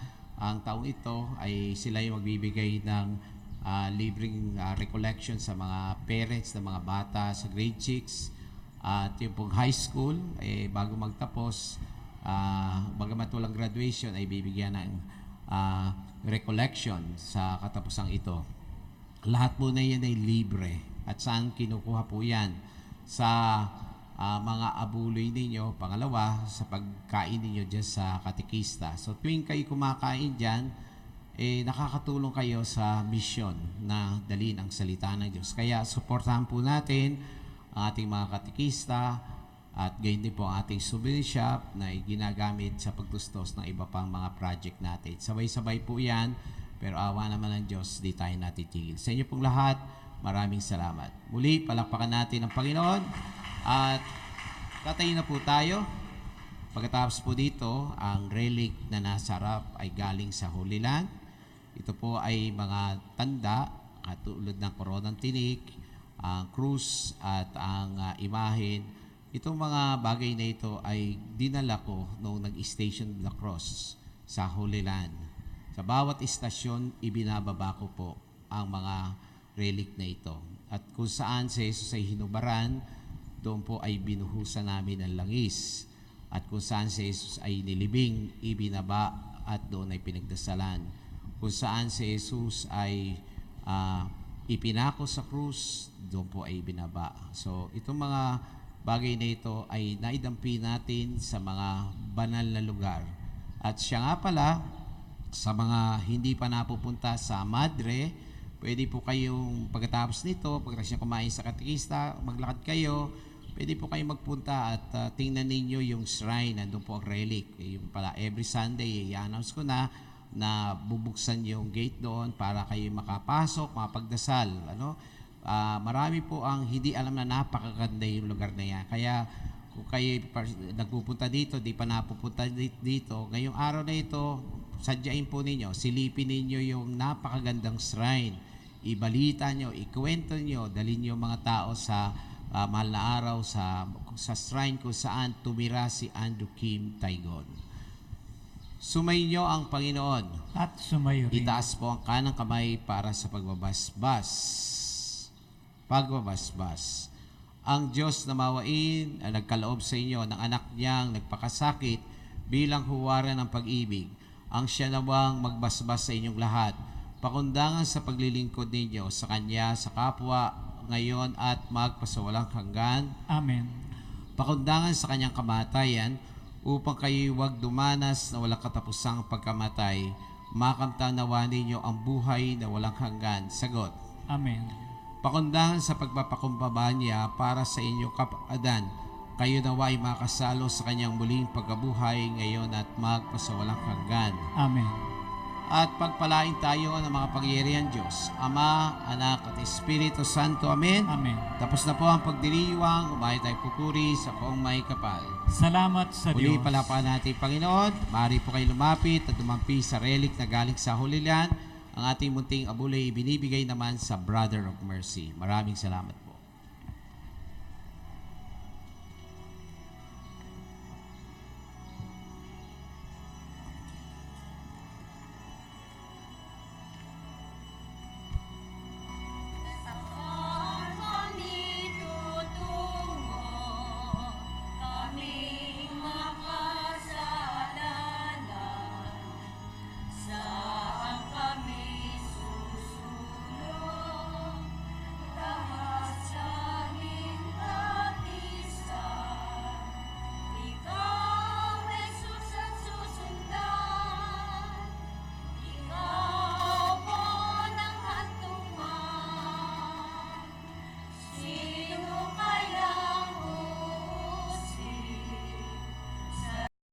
ang taong ito ay sila yung magbibigay ng libreng recollection sa mga parents ng mga bata sa grade 6 at yung pong high school bago magtapos bagamat walang graduation ay bibigyan ng recollection sa katapusang ito. Lahat po na yan ay libre. At saan kinukuha po yan? Sa mga abuloy ninyo, pangalawa, sa pagkain ninyo dyan sa katekista. So tuwing kayo kumakain dyan, nakakatulong kayo sa mission na dalhin ang salita ng Diyos. Kaya suportahan po natin ang ating mga katekista at gayon din po ang ating souvenir shop na ginagamit sa pagtustos ng iba pang mga project natin. Sabay-sabay po yan, pero awa naman ng Diyos, di tayo natitigil. Sa inyo pong lahat, maraming salamat. Muli, palakpakan natin ang Panginoon at tatayo na po tayo. Pagkatapos po dito, ang relic na nasa harap ay galing sa Holy Land. Ito po ay mga tanda at tulad ng koronang tinik, ang krus at ang imahen. Itong mga bagay na ito ay dinala ko noong nag-station the cross sa Holy Land. Sa bawat istasyon, ibinababa ko po ang mga relic na ito. At kung saan si Jesus ay hinubaran, doon po ay binuhusan namin ng langis. At kung saan si Jesus ay nilibing, ibinaba at doon ay pinagdasalan. Kung saan si Jesus ay ipinako sa krus, doon po ay binaba. So itong mga bagay na ito ay naidampi natin sa mga banal na lugar. At siya nga pala, sa mga hindi pa napupunta sa Madre, pwede po kayong pagkatapos nito, pagkatapos niya kumain sa katekista, maglakad kayo, pwede po kayong magpunta at tingnan ninyo yung shrine, nandun po ang relic. Yung pala, every Sunday, i-announce ko na bubuksan yung gate doon para kayo makapasok, makapagdasal. Marami po ang hindi alam na napakaganda yung lugar na yan. Kaya kung kayo nagpupunta dito, di pa napupunta dito, ngayong araw na ito, sadyain po ninyo, silipin ninyo yung napakagandang shrine. Ibalita nyo, ikwento nyo, dalhin nyo mga tao sa mahal na araw sa shrine kung saan tumira si Andrew Kim Taigon. Sumayin nyo ang Panginoon. At sumayo rin. Itaas po ang kanang kamay para sa pagbabasbas. Pagbabasbas. Ang Diyos na mawain ay nagkaloob sa inyo ng anak niyang nagpakasakit bilang huwaran ng pag-ibig. Ang siya nawang magbasbas sa inyong lahat. Pakundangan sa paglilingkod ninyo sa Kanya, sa kapwa, ngayon at magpasawalang hanggan. Amen. Pakundangan sa Kanyang kamatayan upang kayo'y huwag dumanas na walang katapusang pagkamatay. Makamtan nawa ninyo ang buhay na walang hanggan. Sagot. Amen. Pakundangan sa pagpapakumbaba niya para sa inyong kapaadan. Kayo nawa ay makasalo sa kanyang muling pagkabuhay ngayon at magpasawalang hanggan. Amen. At pagpalain tayo ng mga pangyarihan Diyos, Ama, Anak at Espiritu Santo. Amen. Amen. Tapos na po ang pagdiriwang, umahay tayo pupuri sa poong may kapal. Salamat sa Muli Diyos. palapakan natin, Panginoon. Maaari po kayo lumapit at dumampi sa relic na galing sa Holy Land. Ang ating munting abulay ibinibigay naman sa Brother of Mercy. Maraming salamat po.